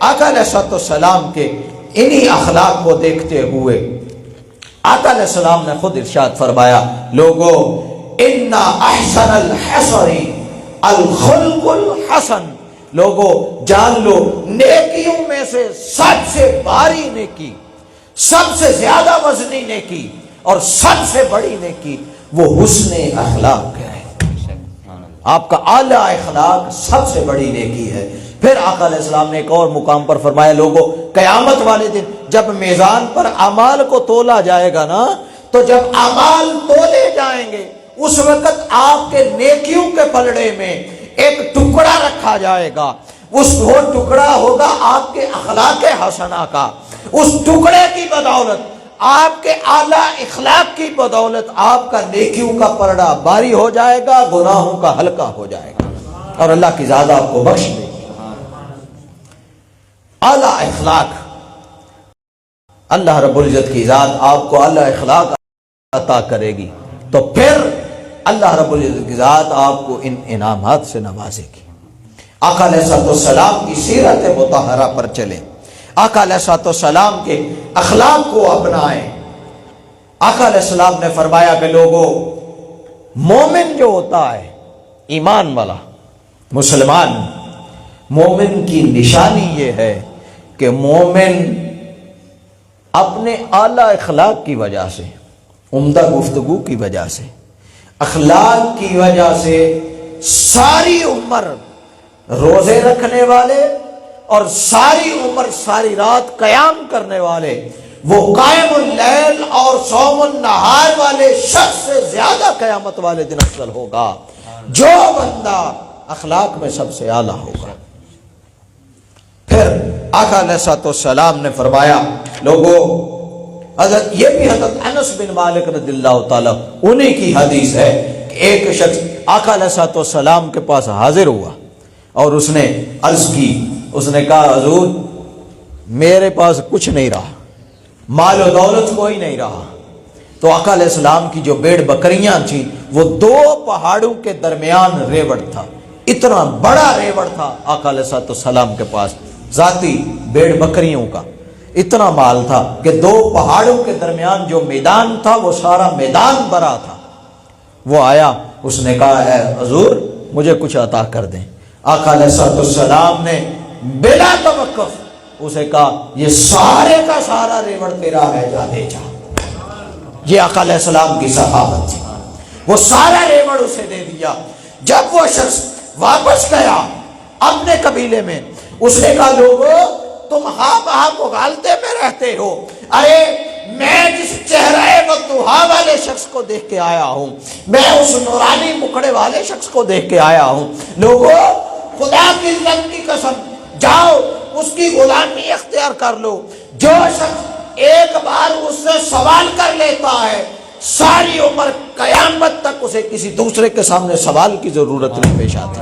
آقا علیہ السلام کے انہی اخلاق کو دیکھتے ہوئے آقا علیہ السلام نے خود ارشاد فرمایا، لوگو اِنَّ احسن الحسن الخلق الحسن، لوگو جان لو نیکیوں میں سے سب سے بھاری نیکی، سب سے زیادہ وزنی نیکی اور سب سے بڑی نیکی وہ حسن اخلاق ہے. آپ کا اعلیٰ اخلاق سب سے بڑی نیکی ہے. پھر آقا علیہ السلام نے ایک اور مقام پر فرمایا، لوگوں قیامت والے دن جب میزان پر اعمال کو تولا جائے گا نا، تو جب اعمال تولے جائیں گے اس وقت آپ کے نیکیوں کے پلڑے میں ایک ٹکڑا رکھا جائے گا. وہ ٹکڑا ہوگا آپ کے اخلاق حسنہ کا. اس ٹکڑے کی بدولت، آپ کے اعلیٰ اخلاق کی بدولت آپ کا نیکیوں کا پلڑا بھاری ہو جائے گا، گناہوں کا ہلکا ہو جائے گا، اور اللہ کی ذات آپ کو بخش دے گی. اعلیٰ اخلاق، اللہ رب العزت کی ذات آپ کو اعلیٰ اخلاق عطا کرے گی، تو پھر اللہ رب العزت کی ذات آپ کو ان انعامات سے نوازے گی. آقا علیہ السلام کی سیرت مطہرہ پر چلیں، آقا علیہ السلام کے اخلاق کو اپنائیں. آقا علیہ السلام نے فرمایا کہ لوگوں، مومن جو ہوتا ہے، ایمان والا مسلمان، مومن کی نشانی یہ ہے کہ مومن اپنے اعلیٰ اخلاق کی وجہ سے، عمدہ گفتگو کی وجہ سے، اخلاق کی وجہ سے ساری عمر روزے رکھنے والے اور ساری عمر ساری رات قیام کرنے والے، وہ قائم اللیل اور صوم النہار والے شخص سے زیادہ قیامت والے دن افضل ہوگا جو بندہ اخلاق میں سب سے اعلیٰ ہوگا. پھر آقا علیہ السلام نے فرمایا، لوگوں، حضرت یہ بھی حضرت انس بن مالک رضی اللہ تعالیٰ انہی کی حدیث ہے کہ ایک شخص آقا علیہ السلام کے پاس حاضر ہوا اور اس نے عرض کی، اس نے کہا، حضور میرے پاس کچھ نہیں رہا، مال و دولت کوئی نہیں رہا. تو آقا علیہ السلام کی جو بھیڑ بکریاں تھیں وہ 2 پہاڑوں کے درمیان ریوڑ تھا، اتنا بڑا ریوڑ تھا آقا علیہ السلام کے پاس، ذاتی بھیڑ بکریوں کا اتنا مال تھا کہ 2 پہاڑوں کے درمیان جو میدان تھا وہ سارا میدان بھرا تھا. وہ آیا، اس نے کہا، اے حضور مجھے کچھ عطا کر دیں. آقا علیہ السلام نے بلا توقف اسے کہا، یہ سارے کا سارا ریوڑ تیرا ہے، جا دے جا. یہ آقا علیہ السلام کی سخاوت تھی، وہ سارا ریوڑ اسے دے دیا. جب وہ شخص واپس گیا اپنے قبیلے میں، اس نے کہا، لوگوں تم ہاں بہا مغالطے میں رہتے ہو، ارے میں جس چہرے والضحا والے شخص کو دیکھ کے آیا ہوں، میں اس نورانی مکڑے والے شخص کو دیکھ کے آیا ہوں. لوگوں خدا کی عزت کی قسم، جاؤ اس کی غلامی اختیار کر لو. جو شخص ایک بار اس سے سوال کر لیتا ہے ساری عمر قیامت تک اسے کسی دوسرے کے سامنے سوال کی ضرورت نہیں پیش آتی.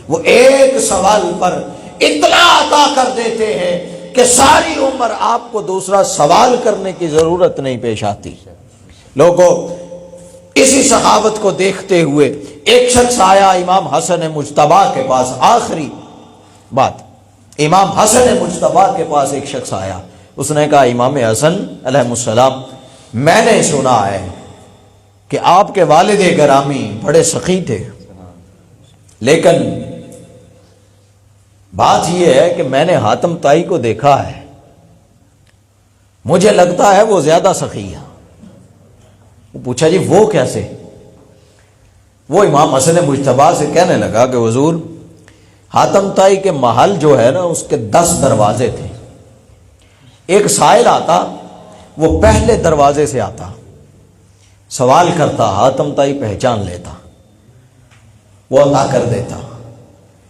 وہ ایک سوال پر اتنا عطا کر دیتے ہیں کہ ساری عمر آپ کو دوسرا سوال کرنے کی ضرورت نہیں پیش آتی. لوگوں، اسی سخاوت کو دیکھتے ہوئے ایک شخص آیا امام حسن مجتبیٰ کے پاس. آخری بات، امام حسن مجتبیٰ کے پاس ایک شخص آیا اس نے کہا امام حسن علیہ السلام میں نے سنا ہے کہ آپ کے والد گرامی بڑے سخی تھے، لیکن بات یہ ہے کہ میں نے حاتم طائی کو دیکھا ہے، مجھے لگتا ہے وہ زیادہ سخی ہے۔ وہ پوچھا جی وہ کیسے؟ وہ امام حسن مجتبیٰ سے کہنے لگا کہ حضور حاتم طائی کے محل جو ہے نا اس کے 10 دروازے تھے، ایک سائل آتا وہ پہلے دروازے سے آتا، سوال کرتا، حاتم طائی پہچان لیتا، وہ عطا کر دیتا،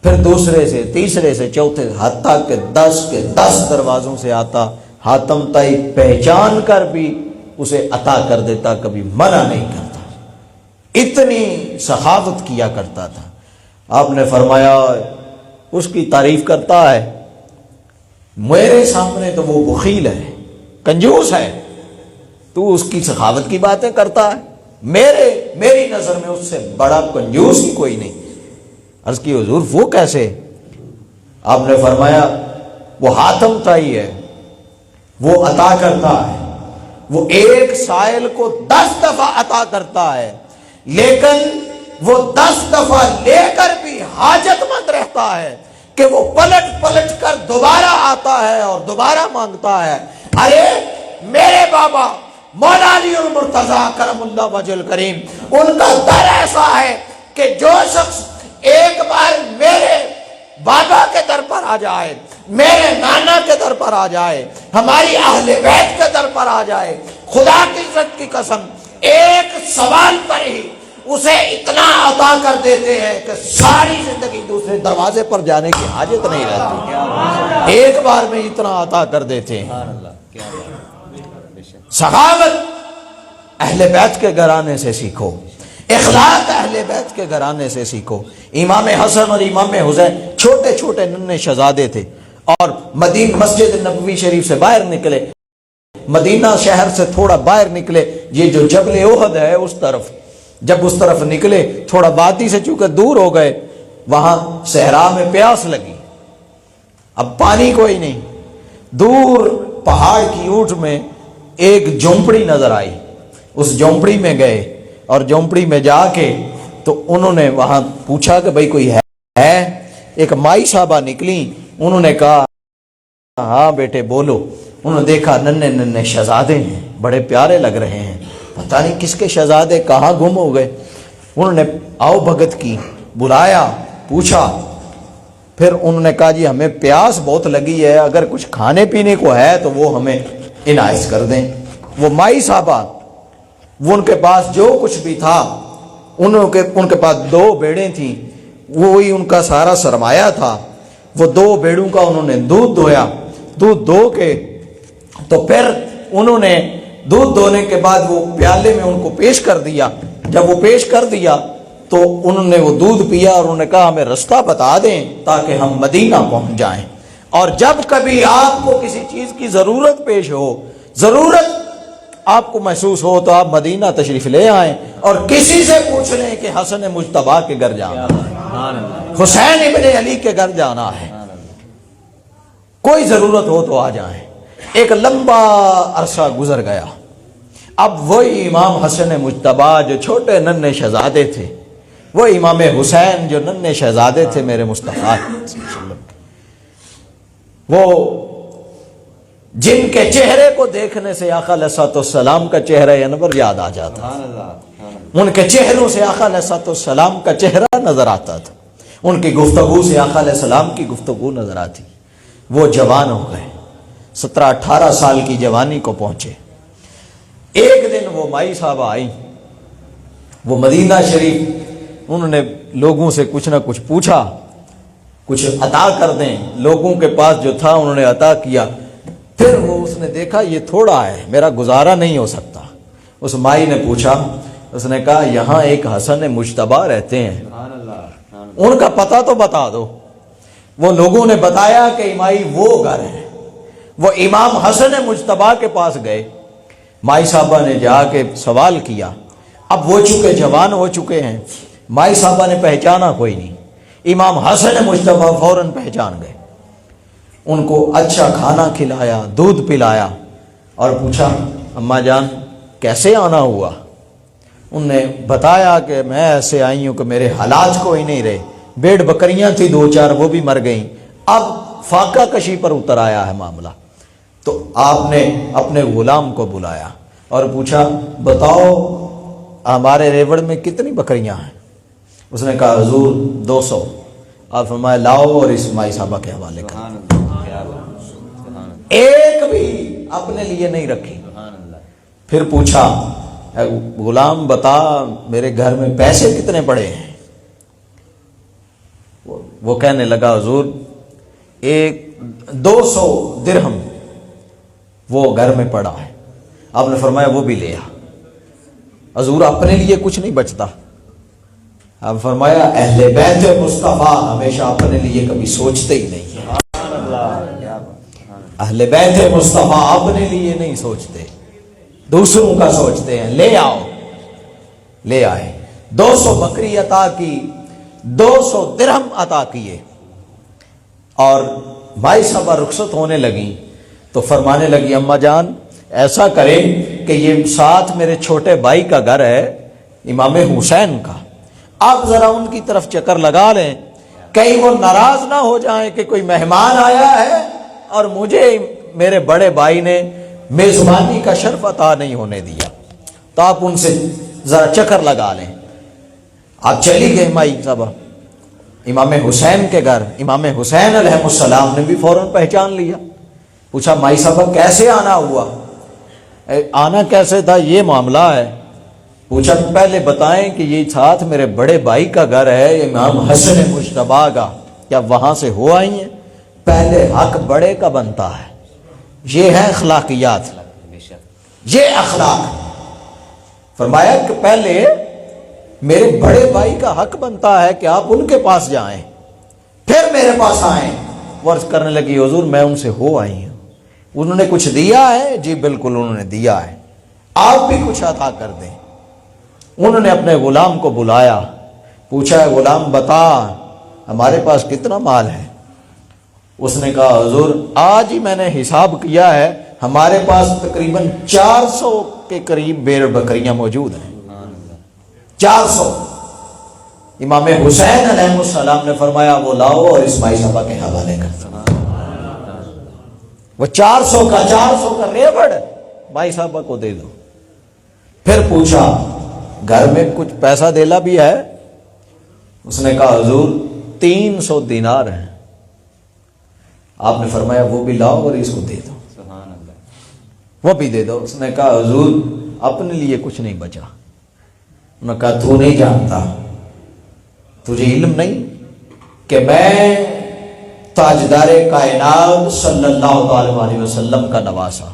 پھر دوسرے سے، تیسرے سے، چوتھے، حتیٰ کہ 10 کے 10 دروازوں سے آتا، حاتم طائی پہچان کر بھی اسے عطا کر دیتا، کبھی منع نہیں کرتا، اتنی سخاوت کیا کرتا تھا۔ آپ نے فرمایا اس کی تعریف کرتا ہے، میرے سامنے تو وہ بخیل ہے، کنجوس ہے، تو اس کی سخاوت کی باتیں کرتا ہے، میری نظر میں اس سے بڑا کنجوس ہی کوئی نہیں۔ عرض کی حضور وہ کیسے؟ آپ نے فرمایا وہ حاتم طائی ہے، وہ عطا کرتا ہے، وہ ایک سائل کو 10 دفعہ عطا کرتا ہے، لیکن وہ 10 دفعہ لے کر بھی حاجت مند رہتا ہے کہ وہ پلٹ کر دوبارہ آتا ہے اور دوبارہ مانگتا ہے۔ ارے میرے بابا مولا علی المرتضیٰ کرم اللہ وجہ الکریم، ان کا در ایسا ہے کہ جو شخص ایک بار میرے بابا کے در پر آ جائے، میرے نانا کے در پر آ جائے، ہماری اہل بیت کے در پر آ جائے، خدا کی عزت کی قسم ایک سوال پر ہی اسے اتنا عطا کر دیتے ہیں کہ ساری زندگی دوسرے دروازے پر جانے کی حاجت نہیں رہتی، ایک بار میں اتنا عطا کر دیتے ہیں۔ سخاوت اہل بیت کے گھرانے سے سیکھو، اخلاق اہل بیت کے گھرانے سے سیکھو۔ امام حسن اور امام حسین چھوٹے چھوٹے ننھے شہزادے تھے، اور مسجد نبوی شریف سے باہر نکلے، مدینہ شہر سے تھوڑا باہر نکلے، یہ جو جبل احد ہے اس طرف، جب اس طرف نکلے تھوڑا وادی سے چونکہ دور ہو گئے، وہاں صحرا میں پیاس لگی، اب پانی کوئی نہیں، دور پہاڑ کی اونٹ میں ایک جھونپڑی نظر آئی، اس جھونپڑی میں گئے، اور جھونپڑی میں جا کے تو انہوں نے وہاں پوچھا کہ بھئی کوئی ہے؟ ایک مائی صاحبہ نکلی، انہوں نے کہا ہاں بیٹے بولو۔ انہوں نے دیکھا ننھے ننھے شہزادے ہیں، بڑے پیارے لگ رہے ہیں، پتہ نہیں کس کے شہزادے کہاں گم ہو گئے۔ انہوں نے آؤ بھگت کی، بلایا، پوچھا، پھر انہوں نے کہا جی ہمیں پیاس بہت لگی ہے، اگر کچھ کھانے پینے کو ہے تو وہ ہمیں عنایت کر دیں۔ وہ مائی صاحبہ، وہ ان کے پاس جو کچھ بھی تھا، ان کے پاس 2 بیڑیں تھیں، وہی ان کا سارا سرمایہ تھا، وہ 2 بیڑوں کا انہوں نے دودھ دویا، دودھ دو کے تو پھر انہوں نے دودھ دونے کے بعد وہ پیالے میں ان کو پیش کر دیا۔ جب وہ پیش کر دیا تو انہوں نے وہ دودھ پیا، اور انہوں نے کہا ہمیں رستہ بتا دیں تاکہ ہم مدینہ پہنچ جائیں، اور جب کبھی آپ کو کسی چیز کی ضرورت پیش ہو، ضرورت آپ کو محسوس ہو، تو آپ مدینہ تشریف لے آئیں اور کسی سے پوچھ لیں کہ حسن مجتبیٰ کے گھر جانا ہے، حسین ابن علی کے گھر جانا ہے، کوئی ضرورت ہو تو آ جائیں۔ ایک لمبا عرصہ گزر گیا، اب وہی امام حسن مجتبیٰ جو چھوٹے ننھے شہزادے تھے، وہ امام حسین جو ننھے شہزادے تھے میرے مصطفیٰ، وہ جن کے چہرے کو دیکھنے سے آقا علیہ الصلوۃ والسلام کا چہرہ انور یاد آ جاتا، ان کے چہروں سے آقا علیہ الصلوۃ والسلام کا چہرہ نظر آتا تھا، ان کی گفتگو سے آقا علیہ السلام کی گفتگو نظر آتی۔ وہ جوان ہو گئے، 17-18 سال کی جوانی کو پہنچے۔ ایک دن وہ مائی صاحبہ آئی، وہ مدینہ شریف، انہوں نے لوگوں سے کچھ نہ کچھ پوچھا، کچھ عطا کر دیں، لوگوں کے پاس جو تھا انہوں نے عطا کیا، پھر وہ اس نے دیکھا یہ تھوڑا ہے، میرا گزارا نہیں ہو سکتا۔ اس مائی نے پوچھا، اس نے کہا یہاں ایک حسن مجتبیٰ رہتے ہیں، ان کا پتہ تو بتا دو۔ وہ لوگوں نے بتایا کہ مائی وہ گھر ہے، وہ امام حسن مجتبیٰ کے پاس گئے، مائی صاحبہ نے جا کے سوال کیا، اب وہ چکے جوان ہو چکے ہیں، مائی صاحبہ نے پہچانا کوئی نہیں، امام حسن مجتبیٰ فوراً پہچان گئے۔ ان کو اچھا کھانا کھلایا، دودھ پلایا، اور پوچھا اماں جان کیسے آنا ہوا؟ انہوں نے بتایا کہ میں ایسے آئی ہوں کہ میرے حالات کوئی نہیں رہے، بھیڑ بکریاں تھی 2-4 وہ بھی مر گئیں، اب فاقہ کشی پر اتر آیا ہے معاملہ۔ تو آپ نے اپنے غلام کو بلایا اور پوچھا بتاؤ ہمارے ریوڑ میں کتنی بکریاں ہیں؟ اس نے کہا حضور 200۔ آپ فرمایا لاؤ اور اس مائی صاحبہ کے حوالے کر، ایک بھی اپنے لیے نہیں رکھی۔ پھر پوچھا اے غلام بتا میرے گھر میں پیسے کتنے پڑے ہیں؟ وہ کہنے لگا حضور 200 درہم وہ گھر میں پڑا ہے۔ آپ نے فرمایا وہ بھی لے آ۔ حضور اپنے لیے کچھ نہیں بچتا۔ آپ فرمایا اہل بیت مصطفیٰ ہمیشہ اپنے لیے کبھی سوچتے ہی نہیں ہیں۔ اہل بیت مصطفیٰ اپنے لیے نہیں سوچتے، دوسروں کا سوچتے ہیں۔ لے آؤ، لے آئے، 200 بکری عطا کی، 200 درہم عطا کیے، اور بھائی صاحبہ رخصت ہونے لگی تو فرمانے لگی اماں جان ایسا کریں کہ یہ ساتھ میرے چھوٹے بھائی کا گھر ہے امام حسین کا، آپ ذرا ان کی طرف چکر لگا لیں، کہیں وہ ناراض نہ ہو جائیں کہ کوئی مہمان آیا ہے اور مجھے میرے بڑے بھائی نے میزبانی کا شرف عطا نہیں ہونے دیا، تو آپ ان سے ذرا چکر لگا لیں۔ آپ چلی گئے مائی صاحبہ امام حسین کے گھر، امام حسین علیہ السلام نے بھی فوراً پہچان لیا۔ پوچھا مائی صاحبہ کیسے آنا ہوا؟ آنا کیسے تھا یہ معاملہ ہے۔ پوچھا پہلے بتائیں کہ یہ ساتھ میرے بڑے بھائی کا گھر ہے امام حسن مجتبیٰ کا، کیا وہاں سے ہو آئی ہیں؟ پہلے حق بڑے کا بنتا ہے، یہ ہے اخلاقیات، یہ اخلاق۔ فرمایا کہ پہلے میرے بڑے بھائی کا حق بنتا ہے کہ آپ ان کے پاس جائیں پھر میرے پاس آئیں۔ ورز کرنے لگی حضور میں ان سے ہو آئی ہوں، انہوں نے کچھ دیا ہے؟ جی بالکل انہوں نے دیا ہے، آپ بھی کچھ عطا کر دیں۔ انہوں نے اپنے غلام کو بلایا، پوچھا غلام بتا ہمارے پاس کتنا مال ہے؟ اس نے کہا حضور آج ہی میں نے حساب کیا ہے، ہمارے پاس تقریباً 400 کے قریب بھیڑ بکریاں موجود ہیں۔ 400۔ امام حسین علیہ السلام نے فرمایا وہ لاؤ اور اسماعیل صاحبہ کے حوالے کر دو۔ وہ 400 کا ریوڑ مائی صاحبہ کو دے دو۔ پھر پوچھا گھر میں کچھ پیسہ دیلا بھی ہے؟ اس نے کہا حضور 300 دینار ہیں۔ آپ نے فرمایا وہ بھی لاؤ اور اس کو دے دو۔ وہ بھی دے دو۔ اس نے کہا حضور اپنے لیے کچھ نہیں بچا۔ انہوں نے کہا تو نہیں جانتا، تجھے علم نہیں کہ میں تاجدار کائنات صلی اللہ علیہ وسلم کا نواسا،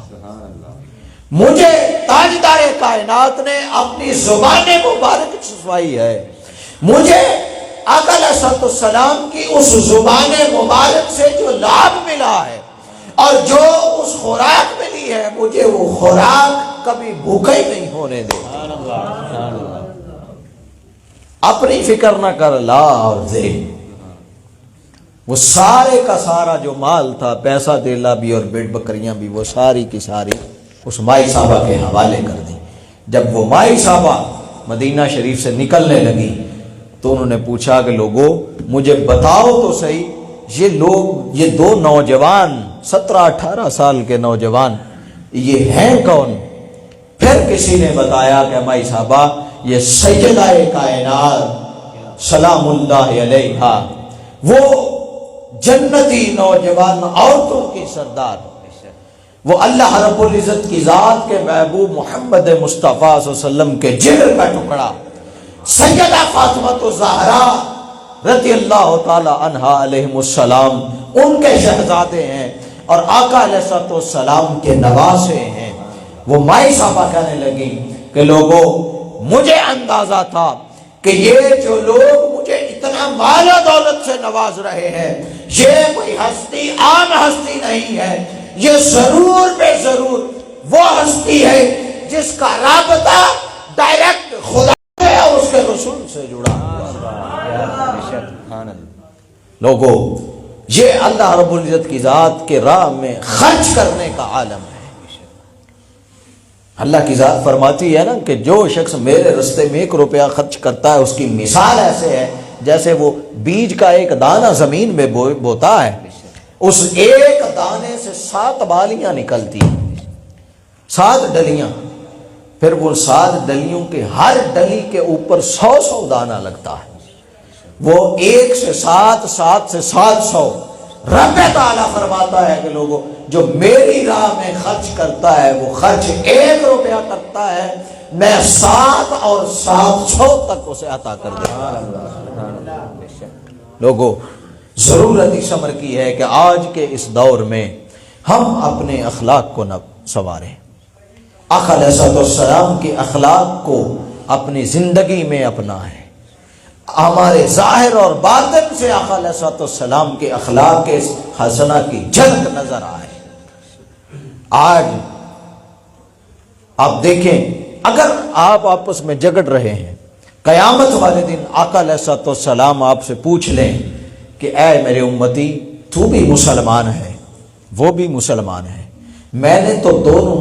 مجھے تاجدار کائنات نے اپنی زبان مبارک چھسوائی ہے، مجھے آقا علیہ السلام کی اس زبان مبارک سے جو لابھ ملا ہے اور جو اس خوراک ملی ہے، مجھے وہ خوراک کبھی بھوکا ہی نہیں ہونے دے۔ اپنی فکر نہ کر، لا اور دے۔ وہ سارے کا سارا جو مال تھا، پیسہ دیلا بھی اور بھیڑ بکریاں بھی، وہ ساری کی ساری اس مائی صاحبہ کے حوالے کر دی۔ جب وہ مائی صاحبہ مدینہ شریف سے نکلنے لگی تو انہوں نے پوچھا کہ لوگوں مجھے بتاؤ تو صحیح، یہ 2 نوجوان 17-18 سال کے نوجوان یہ ہیں کون؟ پھر کسی نے بتایا کہ مائی صاحبہ یہ سیدہ کائنات سلام اللہ علیہا، وہ جنتی نوجوان عورتوں کی سردار، وہ اللہ رب العزت کی ذات کے محبوب محمد مصطفیٰ صلی اللہ علیہ وسلم کے جگر کا ٹکڑا سیدہ فاطمہ الزہرا رضی اللہ تعالی عنہا علیہ السلام، ان کے شہزادے ہیں اور آقا علیہ السلام کے نواسے ہیں۔ وہ مائی صاحبہ کہنے لگی کہ لوگوں مجھے اندازہ تھا کہ یہ جو لوگ مجھے اتنا مال و دولت سے نواز رہے ہیں یہ کوئی ہستی عام ہستی نہیں ہے، یہ ضرور بے ضرور وہ ہستی ہے جس کا رابطہ ڈائریکٹ خدا ہے اور اس کے رسول سے جڑا ہوا۔ لوگوں یہ اللہ رب العزت کی ذات کے راہ میں خرچ کرنے کا عالم ہے۔ اللہ کی ذات فرماتی ہے نا کہ جو شخص میرے رستے میں 1 روپیہ خرچ کرتا ہے اس کی مثال ایسے ہے جیسے وہ بیج کا ایک دانہ زمین میں بوتا ہے، اس ایک دانے سے 7 بالیاں نکلتی ہیں، 7 ڈلیاں، پھر وہ 7 ڈلیوں کے ہر ڈلی کے اوپر 100 دانہ لگتا ہے، وہ 1 سے 7 7 سے 700۔ رب تعالیٰ فرماتا ہے کہ لوگوں جو میری راہ میں خرچ کرتا ہے وہ خرچ 1 روپیہ کرتا ہے، میں 7 اور 700 تک اسے عطا کر دیتا ہوں۔ لوگوں ضرورت اس امر کی ہے کہ آج کے اس دور میں ہم اپنے اخلاق کو نہ سنواریں، آقا علیہ الصلوۃ والسلام کے اخلاق کو اپنی زندگی میں اپنائیں۔ ہمارے ظاہر اور باطن سے آقا علیہ الصلوۃ والسلام کے اخلاق کے حسنہ کی جھلک نظر آئے۔ آج آپ دیکھیں، اگر آپ آپس میں جھگڑ رہے ہیں، قیامت والے دن آقا علیہ الصلوۃ والسلام آپ سے پوچھ لیں کہ اے میرے امتی، تو بھی مسلمان ہے، وہ بھی مسلمان ہے، میں نے تو دونوں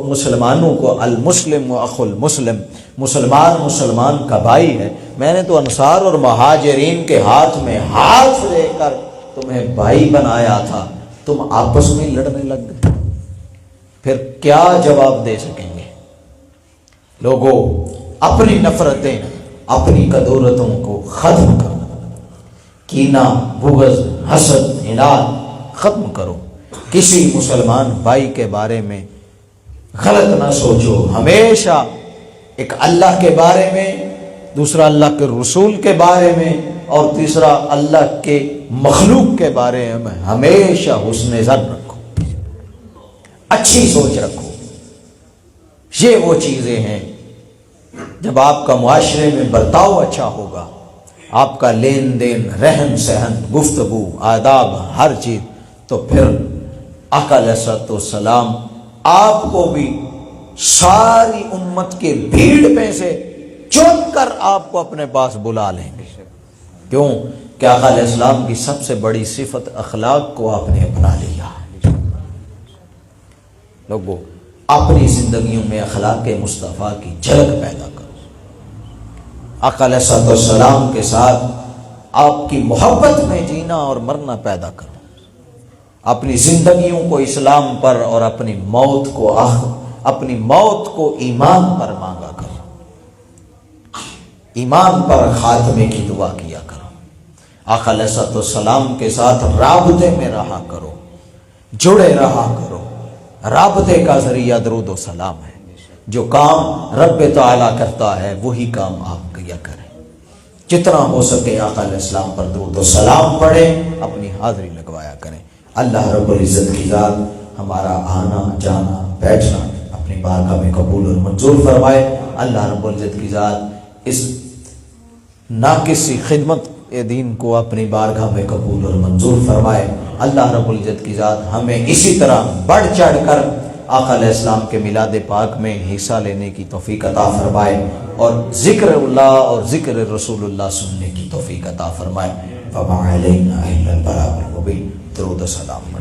مسلمانوں کو المسلم و اخو المسلم، مسلمان کا بھائی ہے، میں نے تو انصار اور مہاجرین کے ہاتھ میں ہاتھ لے کر تمہیں بھائی بنایا تھا، تم آپس میں لڑنے لگ گئے، پھر کیا جواب دے سکیں گے؟ لوگوں اپنی نفرتیں، اپنی کدورتوں کو ختم کرو، کینہ، بغض، حسد، عناد ختم کرو، کسی مسلمان بھائی کے بارے میں غلط نہ سوچو، ہمیشہ ایک اللہ کے بارے میں، دوسرا اللہ کے رسول کے بارے میں، اور تیسرا اللہ کے مخلوق کے بارے میں ہمیشہ حسن ظن رکھو، اچھی سوچ رکھو۔ یہ وہ چیزیں ہیں جب آپ کا معاشرے میں برتاؤ اچھا ہوگا، آپ کا لین دین، رہن سہن، گفتگو، آداب، ہر چیز، تو پھر آقا علیہ الصلوۃ والسلام آپ کو بھی ساری امت کے بھیڑ میں سے چن کر آپ کو اپنے پاس بلا لیں گے۔ کیوں کہ آقا علیہ السلام کی سب سے بڑی صفت اخلاق کو آپ نے اپنا لیا۔ لوگوں اپنی زندگیوں میں اخلاق مصطفیٰ کی جھلک پیدا کرو، آقا علیہ الصلوۃ والسلام کے ساتھ آپ کی محبت میں جینا اور مرنا پیدا کرو، اپنی زندگیوں کو اسلام پر اور اپنی موت کو ایمان پر مانگا کرو، ایمان پر خاتمے کی دعا کیا کرو، آقا علیہ الصلوۃ والسلام کے ساتھ رابطے میں رہا کرو، جڑے رہا کرو۔ رابطے کا ذریعہ درود و سلام ہے، جو کام رب تعالیٰ کرتا ہے وہی کام آپ کیا کریں۔ جتنا ہو سکے آقا علیہ السلام پر درود و سلام پڑھیں، اپنی حاضری لگوایا کریں۔ اللہ رب العزت کی ذات ہمارا آنا جانا بیٹھنا اپنی بارگاہ میں قبول اور منظور فرمائے۔ اللہ رب العزت کی ذات اس ناقصی خدمت دین کو اپنی بارگاہ میں قبول اور منظور فرمائے۔ اللہ رب العزت کی ذات ہمیں اسی طرح بڑھ چڑھ کر آقا علیہ السلام کے میلاد پاک میں حصہ لینے کی توفیق عطا فرمائے، اور ذکر اللہ اور ذکر رسول اللہ سننے کی توفیق عطا فرمائے۔ فما علینا الا البلاغ المبین۔ درود و سلام۔